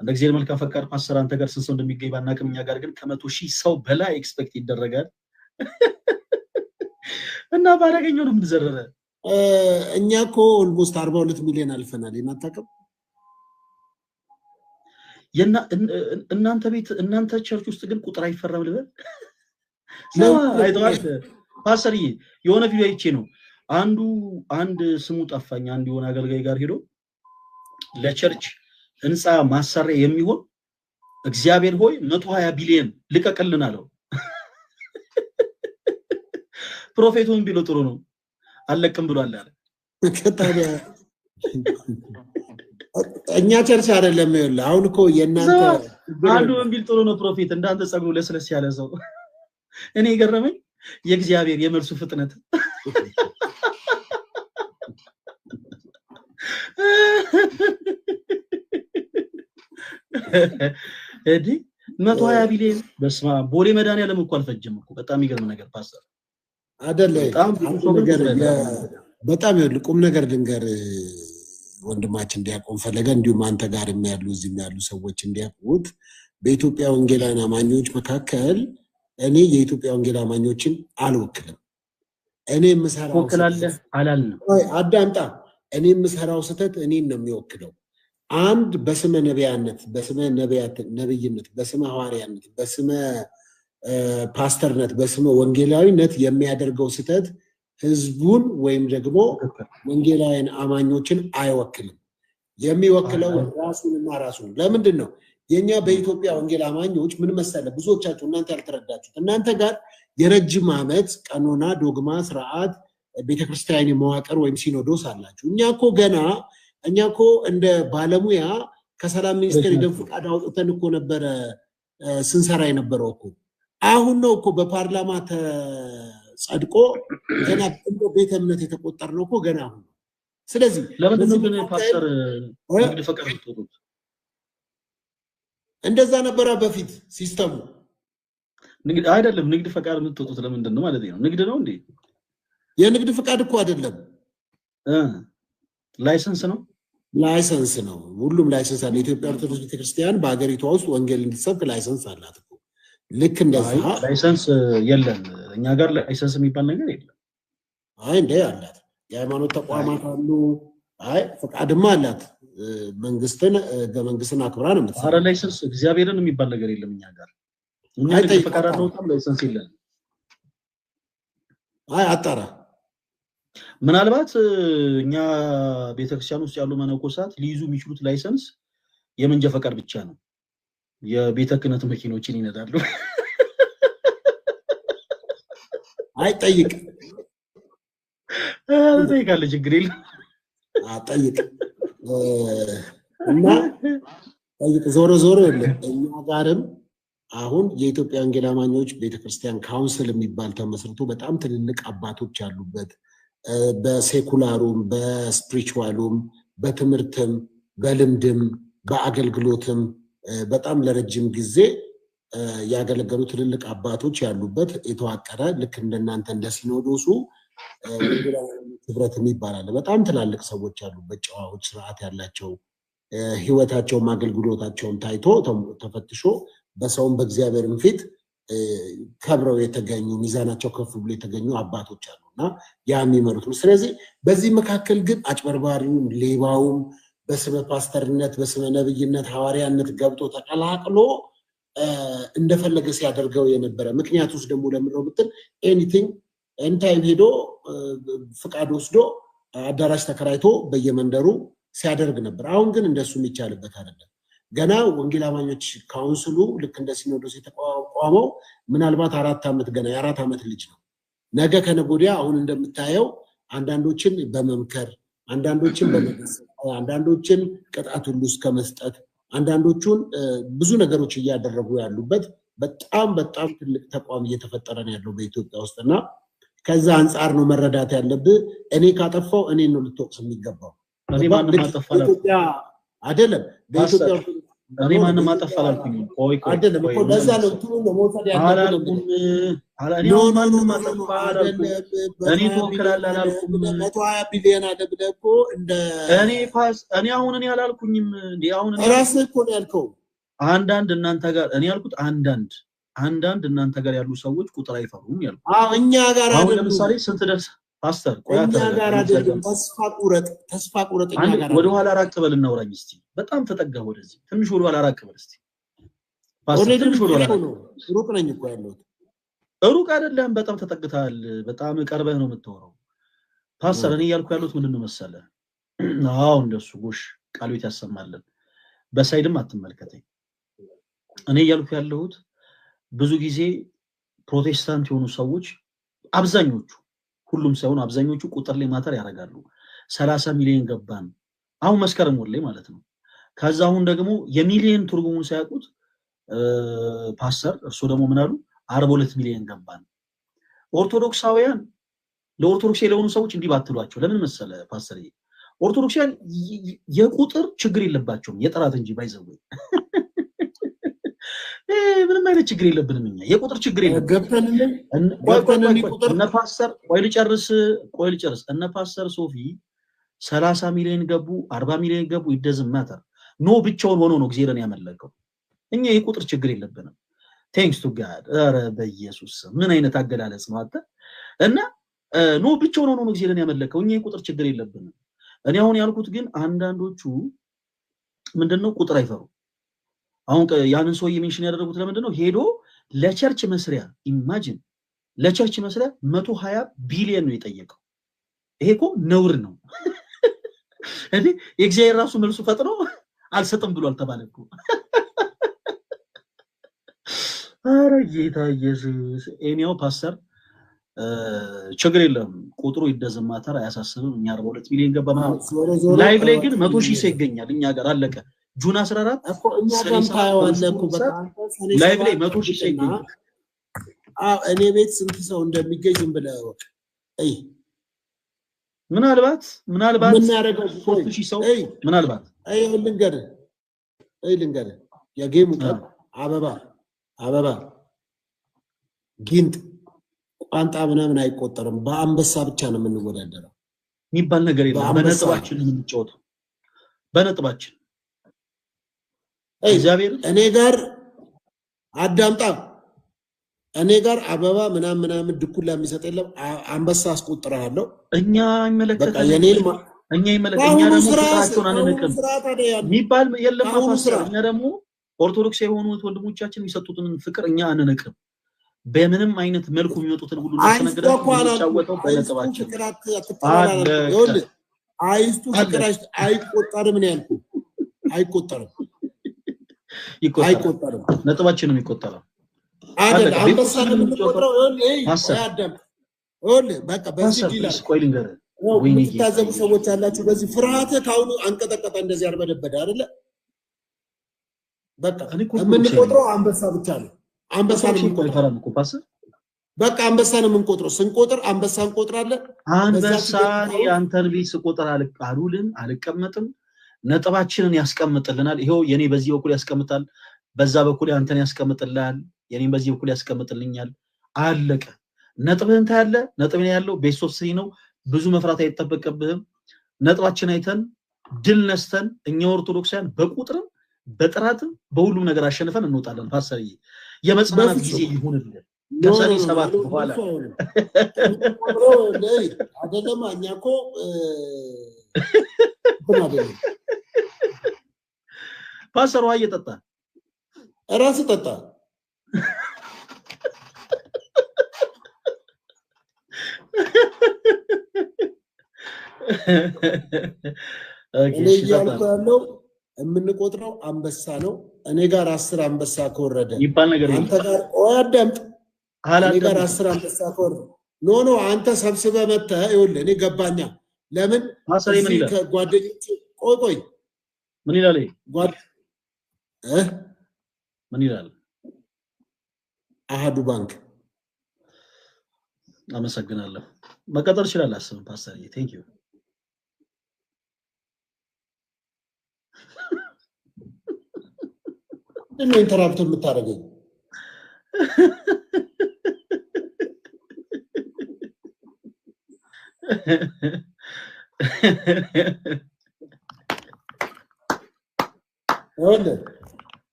እንደ እግዚአብሔር መልካም ፈቃድ ፓስተር አንተ ጋር ስንት ሰው እንደሚገኝ ባናውቅም እኛ ጋር ግን ከ100,000 ሰው በላይ ኤክስፔክት ይደረጋል እና ባደረገኘው ነው የምንዘረረ። እኛ እኮ ኦልሞስት 42 ሚሊዮን አልፈናል። እናታቀም እናንተ ቤት እናንተ ቸርች ውስጥ ግን ቁጥር አይፈራም ልበል። አይተዋል ፓስተር የሆነ ቪዲዮ አይቼ ነው። አንድ ስሙ ጠፋኝ። አንድ የሆነ አገልጋይ ጋር ሄዶ ለቸርች ህንፃ ማሰሪያ የሚሆን እግዚአብሔር ሆይ 120 ቢሊዮን ልቀቅልን አለው። ፕሮፌቱን ቢሎ ጥሩ ነው አለቅም ብሏል አለ። እኛ ቸርች አይደለም ይኸውልህ አሁን እኮ የእናንተ አንዱ እንቢል ጥሩ ነው ፕሮፌት እንዳንተ ጸጉሩ ለስለስ ያለ ሰው እኔ ገረመኝ የእግዚአብሔር የመልሱ ፍጥነት እዲ 120 ቢሊዮን በስማ ቦሌ መድኃኒዓለም እኮ አልፈጀም እኮ በጣም ይገርም ነገር ፓስተር አይደለ በጣም ይኸውልህ ቁም ነገር ድንገር ወንድማችን እንዲያቆም ፈለገ እንዲሁም አንተ ጋር የሚያሉ እዚህም ያሉ ሰዎች እንዲያውቁት በኢትዮጵያ ወንጌላውያን አማኞች መካከል እኔ የኢትዮጵያ ወንጌል አማኞችን አልወክልም። እኔ የምሰራው ወክላለህ አላልንም። አዳምጣ። እኔ የምሰራው ስህተት እኔን ነው የሚወክለው። አንድ በስመ ነቢያነት፣ በስመ ነብይነት፣ በስመ ሐዋርያነት፣ በስመ ፓስተርነት፣ በስመ ወንጌላዊነት የሚያደርገው ስህተት ህዝቡን ወይም ደግሞ ወንጌላውያን አማኞችን አይወክልም። የሚወክለው ራሱንና ራሱን። ለምንድን ነው የኛ በኢትዮጵያ ወንጌል አማኞች ምን መሰለ ብዙዎቻችሁ እናንተ ያልተረዳችሁት እናንተ ጋር የረጅም ዓመት ቀኖና፣ ዶግማ፣ ስርዓት ቤተክርስቲያን መዋቅር ወይም ሲኖዶስ አላችሁ። እኛ እኮ እንደ ባለሙያ ከሰላም ሚኒስቴር የደም ፈቃድ አውጥተን እኮ ነበረ ስንሰራ የነበረው እኮ አሁን ነው እኮ በፓርላማ ጸድቆ ገና እንደ ቤተ እምነት የተቆጠርነው እኮ ገና አሁን። ስለዚህ ለምንድን ነው ግን ፓስተር ንግድ ፈቃድ የምትወጡት? እንደዛ ነበረ በፊት ሲስተሙ። ንግድ አይደለም ንግድ ፈቃድ የምትወጡት ለምንድን ነው ማለት ነው? ንግድ ነው እንዴ? የንግድ ፈቃድ እኮ አይደለም ላይሰንስ ነው። ላይሰንስ ነው። ሁሉም ላይሰንስ አለ። ኢትዮጵያ ኦርቶዶክስ ቤተክርስቲያን በአገሪቷ ውስጥ ወንጌል እንድትሰብክ ላይሰንስ አላት እኮ። ልክ እንደዛ ላይሰንስ የለም እኛ ጋር ላይሰንስ የሚባል ነገር የለም። አይ እንዴ አላት። የሃይማኖት ተቋማት አሉ። አይ ፈቃድማ አላት። መንግስትን በመንግስትን አክብራ ነው የምትሰራው። ኧረ ላይሰንስ እግዚአብሔርን የሚባል ነገር የለም እኛ ጋር። እኛ ፈቃድ አውጣም ላይሰንስ የለም። አይ አጣራ። ምናልባት እኛ ቤተክርስቲያን ውስጥ ያሉ መነኮሳት ሊይዙ የሚችሉት ላይሰንስ የመንጃ ፈቃድ ብቻ ነው። የቤተ ክህነት መኪኖችን ይነዳሉ። አይ ጠይቅ ጠይቃለህ፣ ችግር የለም። ጠይቅ እና ጠይቅ። ዞሮ እኛ ጋርም አሁን የኢትዮጵያ ወንጌል አማኞች ቤተክርስቲያን ካውንስል የሚባል ተመስርቶ በጣም ትልልቅ አባቶች ያሉበት በሴኩላሩም በስፒሪቹዋሉም በትምህርትም በልምድም በአገልግሎትም በጣም ለረጅም ጊዜ ያገለገሉ ትልልቅ አባቶች ያሉበት የተዋቀረ ልክ እንደናንተ እንደ ሲኖዶሱ ህብረት ይባላል። በጣም ትላልቅ ሰዎች ያሉበት ጨዋዎች፣ ስርዓት ያላቸው ህይወታቸውም አገልግሎታቸውም ታይቶ ተፈትሾ በሰውም በእግዚአብሔርም ፊት ከብረው የተገኙ ሚዛናቸው ከፍ ብሎ የተገኙ አባቶች አሉና ያ የሚመሩት ነው። ስለዚህ በዚህ መካከል ግን አጭበርባሪውም ሌባውም በስመ ፓስተርነት በስመ ነብይነት ሐዋርያነት ገብቶ ተቀላቅሎ እንደፈለገ ሲያደርገው የነበረ ምክንያት ውስጥ ደግሞ ለምንድነው ብትል ኤኒቲንግ ኤንታይም ሄዶ ፍቃድ ወስዶ አዳራሽ ተከራይቶ በየመንደሩ ሲያደርግ ነበር። አሁን ግን እንደሱ የሚቻልበት አይደለም። ገና ወንጌል አማኞች ካውንስሉ ልክ እንደ ሲኖዶስ የተቋቋመው ምናልባት 4 ዓመት ገና የ4 ዓመት ልጅ ነው። ነገ ከነገ ወዲያ አሁን እንደምታየው አንዳንዶችን በመምከር አንዳንዶችን በመገሰጽ አንዳንዶችን ቅጣት ሁሉ እስከ መስጠት አንዳንዶቹን ብዙ ነገሮች እያደረጉ ያሉበት በጣም ትልቅ ተቋም እየተፈጠረ ነው ያለው በኢትዮጵያ ውስጥና ከዛ አንፃር ነው መረዳት ያለብህ። እኔ ካጠፋው እኔ ነው ልትወቅስ የሚገባው። እኔ ማንንም አጠፋለሁ አይደለም በኢትዮጵያ እኔ ማንንም አጠፋላልኩኝ። ቆይ አይደለም እኮ ለዛ ነው እንትኑ ነው መውሰድ ያለብን። እኔ ማንንም አጠፋላልኩኝ። እኔ ተወክላለሁ አላልኩም። 120 ቢሊዮን አደብለ እኮ እንደ እኔ አሁን እኔ አላልኩኝም እንዴ። አሁን ራስህ እኮ ነው ያልከው። አንዳንድ እናንተ ጋር እኔ ያልኩት አንዳንድ እናንተ ጋር ያሉ ሰዎች ቁጥር አይፈሩም ያልኩት። እኛ ጋር አሁን ለምሳሌ ስንት ደርስ ፓስተር እኛ ጋር አይደለም። ተስፋ ቁረጥ እኛ ጋር ወደ ኋላ ራቅ በል እናውራኝ እስቲ። በጣም ተጠጋ ወደዚህ ትንሽ ወደ ኋላ ራቅ በል እስቲ ፓስተር። ትንሽ ወደ ኋላ ሩቅ ነኝ እኮ ያለሁት። ሩቅ አይደለም፣ በጣም ተጠግተሃል። በጣም ቀርበህ ነው የምታወራው ፓስተር። እኔ እያልኩ ያለሁት ምንድን ነው መሰለህ? አዎ እንደሱ ጎሽ ቃል ቤት ያሰማልን። በሳይድም አትመልከተኝ። እኔ እያልኩ ያለሁት ብዙ ጊዜ ፕሮቴስታንት የሆኑ ሰዎች አብዛኞቹ፣ ሁሉም ሳይሆን አብዛኞቹ ቁጥር ላይ ማተር ያደርጋሉ። 30 ሚሊዮን ገባን፣ አሁን መስከረም ወር ላይ ማለት ነው። ከዛ አሁን ደግሞ የሚሊየን ትርጉሙን ሳያውቁት ፓስተር እርሱ ደግሞ ምን አሉ 42 ሚሊዮን ገባን። ኦርቶዶክሳውያን ለኦርቶዶክስ የሆኑ ሰዎች እንዲህ ባትሏቸው ለምን መሰለ ፓስተር ኦርቶዶክሳውያን የቁጥር ችግር የለባቸውም የጥራት እንጂ ባይዘው ምንም አይነት ችግር የለብንም እኛ የቁጥር ችግር የለብንም። እነ ፓስተር ቆይ ልጨርስ እነ ፓስተር ሶፊ 30 ሚሊዮን ገቡ 40 ሚሊዮን ገቡ ይደዝም ማተር ኖ ብቻውን ሆኖ ነው እግዚአብሔርን ያመለከው። እኛ የቁጥር ችግር የለብንም። ቴንክስ ቱ ጋድ ኧረ በኢየሱስ ምን አይነት አገላለጽ ነው አንተ እና ኖ ብቻውን ሆኖ ነው እግዚአብሔርን ያመለከው። እኛ የቁጥር ችግር የለብንም። እኔ አሁን ያልኩት ግን አንዳንዶቹ ምንድነው ቁጥር አይፈሩ። አሁን ያንን ሰው ሜንሽን ያደረጉት ለምንድነው ሄዶ ለቸርች መስሪያ ኢማጂን ለቸርች መስሪያ 120 ቢሊዮን ነው የጠየቀው። ይሄ እኮ ነውር ነው እንዴ! የእግዚአብሔር ራሱ መልሱ ፈጥኖ አልሰጥም ብሏል ተባለኩ። አረ ጌታ ኢየሱስ ኤኒያው ፓስተር ችግር የለም ቁጥሩ ይደዘማታር አያሳስብም። እኛ 42 ሚሊዮን ገባ ማለት ላይቭ ላይ ግን 100,000 ሰው ይገኛል እኛ ጋር አለቀ። ጁን 14 እኮ እኛ ታየዋለህ እኮ በቃ ላይቭ ላይ 100,000 ሰው ይገኛል። እኔ ቤት ስንት ሰው እንደሚገኝ ዝም ብለህ ወቅ አይ ምናልባት ምን ያደርጋል 3000 ሰው ምናልባት ልንገርህ የጌሙ ቀን አበባ ጊንጥ ቋንጣ ምናምን አይቆጠርም። በአንበሳ ብቻ ነው የምንወዳደረው የሚባል ነገር የለም። በነጥባችን የምንጫወተው በነጥባችን እግዚአብሔር እኔ ጋር አዳምጣ እኔ ጋር አበባ ምናምን ድኩላ የሚሰጥ የለም። አንበሳ አስቆጥራለሁ። እኛ ይመለከታል እኛ ደግሞ ስራቸውን አንነቅም የሚባል የለም። ማፋሰር እኛ ደግሞ ኦርቶዶክስ የሆኑት ወንድሞቻችን የሚሰጡትን ፍቅር እኛ አንነቅም። በምንም አይነት መልኩ የሚመጡትን ሁሉ ተነግረን ተጫወተው በነጥባችን አይስቱ ፍቅራሽ አይቆጠርም ነው ያልኩት። አይቆጠርም ነጥባችንም ይቆጠራል አይደል? አንበሳ ነው የምንቆጥረው። በቃ በዚህ ዲላስ ቆይ ልንገርህ የምትታዘቡ ሰዎች አላችሁ። በዚህ ፍርሃት ካሁኑ አንቀጠቀጠ እንደዚህ አርበደበደ አይደለ? በቃ የምንቆጥረው አንበሳ ብቻ ነው። አንበሳ ነው የምንቆጥረው። በቃ አንበሳ ነው የምንቆጥረው። ስንቆጥር አንበሳ እንቆጥራለን። አንበሳ ያንተን ቤት ስቆጥር አልቀመጥም። ነጥባችንን ያስቀምጥልናል። ይሄው የኔ በዚህ በኩል ያስቀምጣል፣ በዛ በኩል ያንተን ያስቀምጥልናል፣ የኔን በዚህ በኩል ያስቀምጥልኛል። አለቀ። ነጥብህን ታያለ። ነጥብን ያለው ቤት ኦፍ 3 ነው። ብዙ መፍራት አይተበቀብህም። ነጥባችን አይተን ድል ነስተን እኛ ኦርቶዶክሳውያን በቁጥርም በጥራትም በሁሉም ነገር አሸንፈን እንወጣለን። ፓስተርዬ የመጽናናት ጊዜ ይሁንልን። ከሰኔ 7 በኋላ አይደለም እኛ እኮ ፓስተር ውሃ እየጠጣ እራስህ ጠጣ። እኔ እያልኩ ያለው የምንቆጥረው አንበሳ ነው። እኔ ጋር 10 አንበሳ ከወረደ ይባል ነገር አንተ ጋር አዳምጥ። እኔ ጋር 10 አንበሳ ከወረደ ኖ አንተ ሰብስበህ መተህ ይኸውልህ እኔ ገባኛ። ለምን ጓደኞች ቆይ ምን ይላል ምን ይላል? አሃዱ ባንክ አመሰግናለሁ። መቀጠል ይችላል። አስብ ፓስተር ቴንክ ዩ ምን ኢንተራፕት የምታደርገኝ?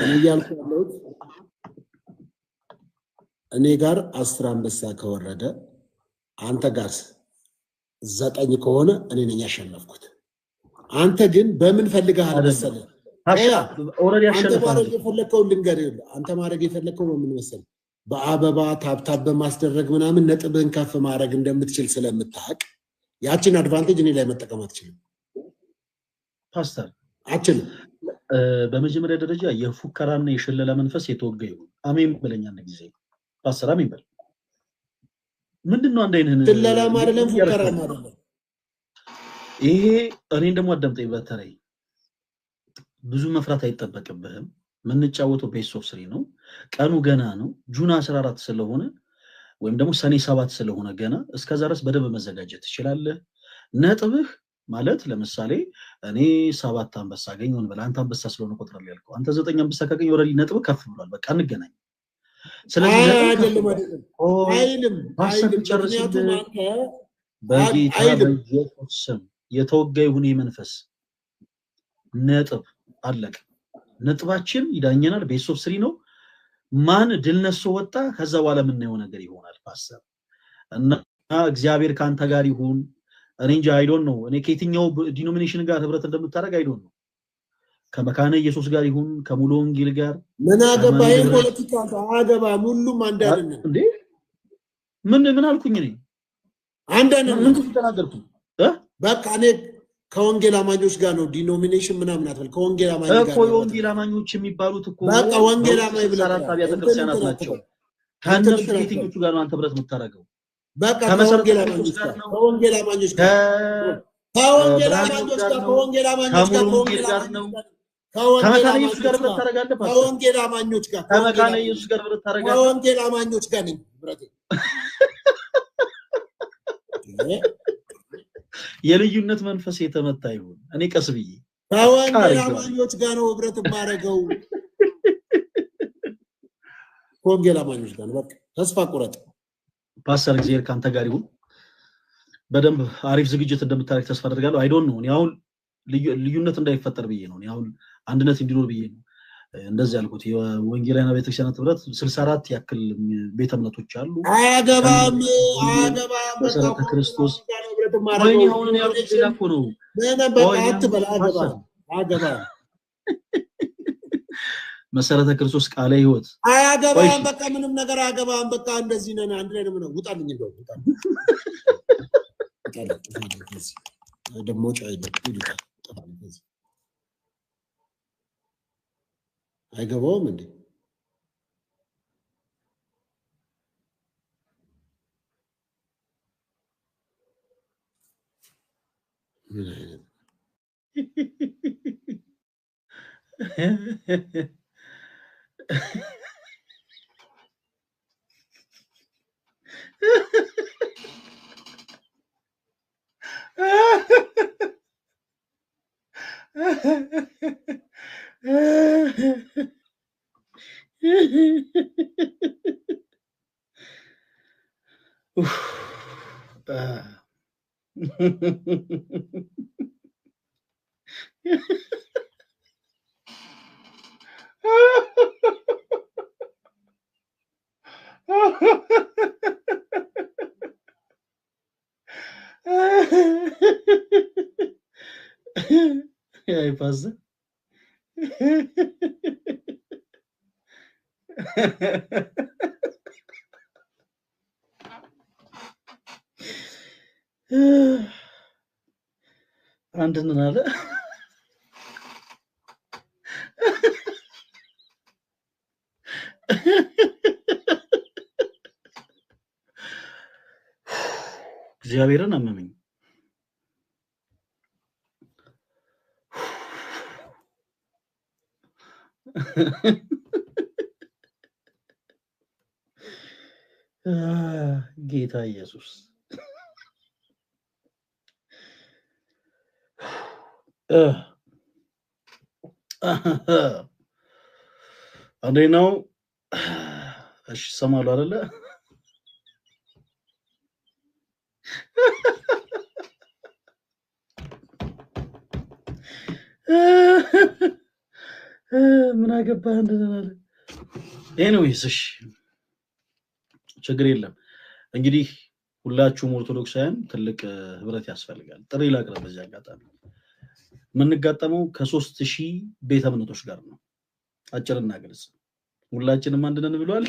እኔ እያልኩ ያለሁት እኔ ጋር 10 አንበሳ ከወረደ አንተ ጋር 9 ከሆነ እኔ ነኝ ያሸነፍኩት። አንተ ግን በምን ፈልገህ መሰለህ? አንተ ማድረግ የፈለከው ልንገርህ። አንተ ማድረግ የፈለከው ምን መሰለህ? በአበባ ታብታብ በማስደረግ ምናምን ነጥብህን ከፍ ማድረግ እንደምትችል ስለምታውቅ ያችን አድቫንቴጅ እኔ ላይ መጠቀም አትችልም ፓስተር። አትችልም። በመጀመሪያ ደረጃ የፉከራና የሽለላ መንፈስ የተወገደ ይሁን። አሜን በለኛ አንድ ጊዜ ፓስተር አሜን በል። ምንድነው አንድ አይነን ሽለላ አይደለም ፉከራ አይደለም። ይሄ እኔን ደግሞ አዳምጠኝ በተለይ ብዙ መፍራት አይጠበቅብህም ምንጫወተው ቤስ ኦፍ 3 ነው ቀኑ ገና ነው ጁን 14 ስለሆነ ወይም ደግሞ ሰኔ 7 ስለሆነ ገና እስከዛ ድረስ በደንብ መዘጋጀት ትችላለህ ነጥብህ ማለት ለምሳሌ እኔ 7 አንበሳ አገኘውን በላ አንተ አንበሳ ስለሆነ ቆጥራል ያልከው አንተ 9 አንበሳ ካገኘ ወራሊ ነጥብ ከፍ ብሏል በቃ እንገናኝ ስለዚህ አይልም ምክንያቱም አንተ በጌታ በኢየሱስ ስም የተወጋይ ሁኔ መንፈስ ነጥብ አለቀ ነጥባችን ይዳኘናል ቤስ ኦፍ 3 ነው ማን ድል ነሶ ወጣ ከዛ በኋላ ምን ነው ነገር ይሆናል ፓስተር እና እግዚአብሔር ካንተ ጋር ይሁን እኔ እንጂ አይ ዶንት ኖ እኔ ከየትኛው ዲኖሚኔሽን ጋር ህብረት እንደምታረግ አይ ዶንት ኖ ከመካነ ኢየሱስ ጋር ይሁን ከሙሉ ወንጌል ጋር ምን አገባህ ፖለቲካ አገባ ሁሉም አንድ አይደለም እንዴ ምን አልኩኝ እኔ አንድ አይደለም ምን ተናገርኩ በቃ እኔ ከወንጌል አማኞች ጋር ነው ዲኖሚኔሽን ምናምን አትበል ከወንጌል አማኞች ጋር እኮ ወንጌል አማኞች የሚባሉት እኮ በቃ ወንጌል አማኝ ብለህ አራታቢያ ተክርስቲያናት ናቸው ከነሱ የትኞቹ ጋር ነው አንተ ብረት የምታረገው በቃ ከወንጌል አማኞች ጋር ከወንጌል አማኞች ጋር ከወንጌል አማኞች ጋር ከወንጌል አማኞች ጋር ከመካነ ኢየሱስ ጋር ብረት ታረጋለህ ከወንጌል አማኞች ጋር ከመካነ ኢየሱስ ጋር ብረት ታረጋለህ ከወንጌል አማኞች ጋር ነኝ ብረቴ የልዩነት መንፈስ የተመታ ይሁን እኔ ቀስ ብዬ ከወንጌል አማኞች ጋር ነው ብረት ማረገው ከወንጌል አማኞች ጋር በቃ ተስፋ ቁረጥ ፓስተር እግዚአብሔር ካንተ ጋር ይሁን በደንብ አሪፍ ዝግጅት እንደምታረግ ተስፋ አደርጋለሁ አይ ዶንት ኖ እኔ አሁን ልዩነት እንዳይፈጠር ብዬ ነው እኔ አሁን አንድነት እንዲኖር ብዬ ነው እንደዚህ ያልኩት የወንጌላውያን ቤተክርስቲያን ህብረት 64 ያክል ቤተ እምነቶች አሉ አያገባም መሰረተ ክርስቶስ ወይ አሁን ያልኩት ያኮ ነው በቃ አትበል አገባ መሰረተ ክርስቶስ ቃለ ህይወት አያገባም በቃ ምንም ነገር አያገባም በቃ እንደዚህ ነን አንድ ላይ ነው ውጣልኝ እንደው ውጣልኝ ደሞ ጫይ ይልካ አይገባውም እንዴ Ay pasa. አንድን አለ እግዚአብሔርን አመመኝ ጌታ ኢየሱስ አንዴ ነው እሺ ሰማሉ አይደለ ምን አገባህ እንደናለ ኤኒዌይስ እሺ ችግር የለም እንግዲህ ሁላችሁም ኦርቶዶክሳውያን ትልቅ ህብረት ያስፈልጋል ጥሪ ላቅርብ በዚህ አጋጣሚ ምንጋጠመው ከ3000 ቤተ እምነቶች ጋር ነው አጭርና ግልጽ ሁላችንም አንድ ነን ብሏል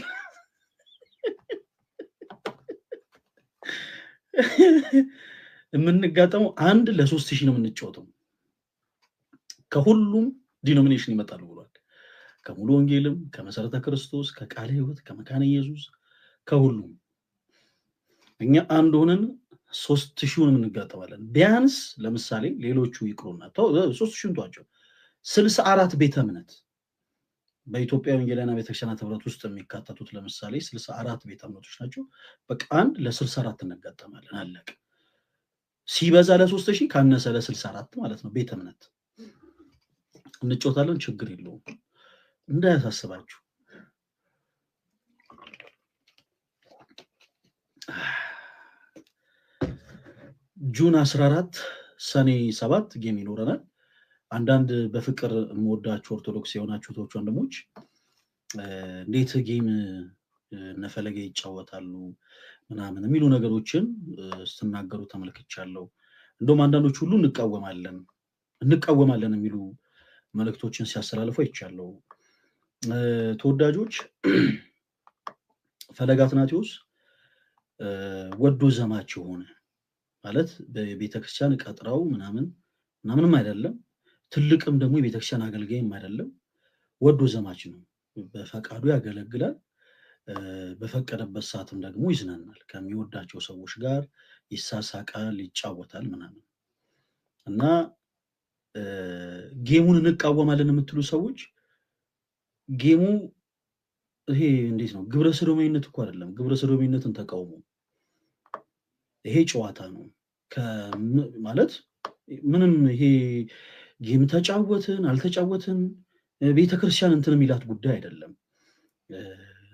ምንጋጠመው አንድ ለ3000 ነው ምንጫወተው ከሁሉም ዲኖሚኔሽን ይመጣሉ ብሏል ከሙሉ ወንጌልም ከመሰረተ ክርስቶስ ከቃለ ህይወት ከመካነ ኢየሱስ ከሁሉም እኛ አንድ ሆነን 3000ን እንጋጠማለን ቢያንስ ለምሳሌ ሌሎቹ ይቅሩና 3000ን ተዋቸው 64 ቤተ እምነት በኢትዮጵያ ወንጌላውያን ቤተክርስቲያናት ህብረት ውስጥ የሚካተቱት ለምሳሌ 64 ቤተ እምነቶች ናቸው በቃ አንድ ለ64 እንጋጠማለን አለቀ ሲበዛ ለ3000 ካነሰ ለ64 ማለት ነው ቤተ እምነት እንጮታለን ችግር የለውም እንዳያሳስባችሁ ጁን 14 ሰኔ 7 ጌም ይኖረናል አንዳንድ በፍቅር የምወዳቸው ኦርቶዶክስ የሆናችሁ ተወች ወንድሞች እንዴት ጌም ነፈለገ ይጫወታሉ ምናምን የሚሉ ነገሮችን ስትናገሩ ተመልክቻለሁ እንደውም አንዳንዶች ሁሉ እንቃወማለን የሚሉ መልእክቶችን ሲያስተላልፉ አይቻለሁ ተወዳጆች ፈለገ አትናቴዎስ ወዶ ዘማች ሆነ ማለት በቤተክርስቲያን ቀጥራው ምናምንም አይደለም ትልቅም ደግሞ የቤተክርስቲያን አገልጋይም አይደለም ወዶ ዘማች ነው በፈቃዱ ያገለግላል በፈቀደበት ሰዓትም ደግሞ ይዝናናል ከሚወዳቸው ሰዎች ጋር ይሳሳቃል ይጫወታል ምናምን እና ጌሙን እንቃወማለን የምትሉ ሰዎች ጌሙ ይሄ እንዴት ነው ግብረ ሰዶማዊነት እኮ አይደለም ግብረ ሰዶማዊነትን ተቃውሞ ይሄ ጨዋታ ነው ማለት ምንም ይሄ ጌም ተጫወትን አልተጫወትን ቤተክርስቲያን እንትን የሚላት ጉዳይ አይደለም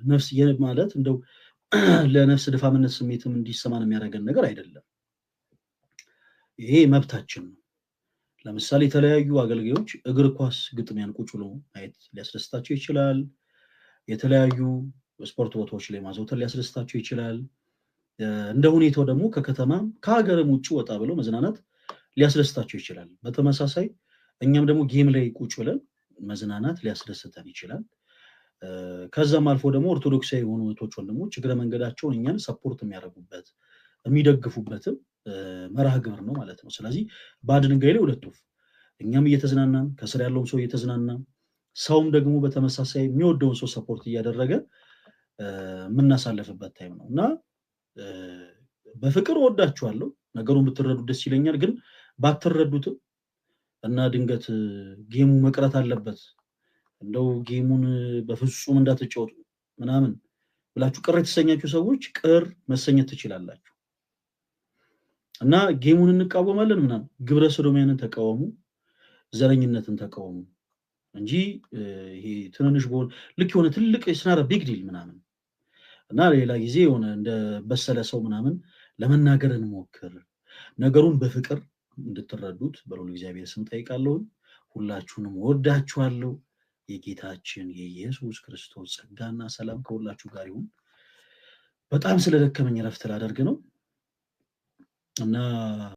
ነፍስ ማለት እንደው ለነፍስ ድፋምነት ስሜትም እንዲሰማን የሚያደርገን ነገር አይደለም ይሄ መብታችን ነው ለምሳሌ የተለያዩ አገልጋዮች እግር ኳስ ግጥሚያን ቁጭ ብሎ ማየት ሊያስደስታቸው ይችላል የተለያዩ ስፖርት ቦታዎች ላይ ማዘውተር ሊያስደስታቸው ይችላል እንደ ሁኔታው ደግሞ ከከተማም ከሀገርም ውጭ ወጣ ብሎ መዝናናት ሊያስደስታቸው ይችላል በተመሳሳይ እኛም ደግሞ ጌም ላይ ቁጭ ብለን መዝናናት ሊያስደስተን ይችላል ከዛም አልፎ ደግሞ ኦርቶዶክሳዊ የሆኑ እህቶች ወንድሞች እግረ መንገዳቸውን እኛን ሰፖርት የሚያደርጉበት የሚደግፉበትም መርሃ ግብር ነው ማለት ነው ስለዚህ ባድንጋይ ላይ ሁለት ወፍ እኛም እየተዝናናን ከስር ያለውን ሰው እየተዝናና ሰውም ደግሞ በተመሳሳይ የሚወደውን ሰው ሰፖርት እያደረገ ምናሳለፈበት ታይም ነውና በፍቅር ወዳችኋለሁ ነገሩን ብትረዱ ደስ ይለኛል ግን ባትረዱት እና ድንገት ጌሙ መቅረት አለበት እንደው ጌሙን በፍጹም እንዳትጫወቱ ምናምን ብላችሁ ቅር የተሰኛችሁ ሰዎች ቅር መሰኘት ትችላላችሁ እና ጌሙን እንቃወማለን ምናምን ግብረ ሰዶማዊነትን ተቃወሙ ዘረኝነትን ተቃወሙ እንጂ ይሄ ትንንሽ ቦል ልክ የሆነ ትልቅ ስናራ ቢግ ዲል ምናምን እና ሌላ ጊዜ የሆነ እንደ በሰለ ሰው ምናምን ለመናገር እንሞክር ነገሩን በፍቅር እንድትረዱት በሉል እግዚአብሔር ስም ጠይቃለሁ ሁላችሁንም ወዳችኋለሁ የጌታችን የኢየሱስ ክርስቶስ ጸጋና ሰላም ከሁላችሁ ጋር ይሁን በጣም ስለደከመኝ ረፍት ላደርግ ነው እና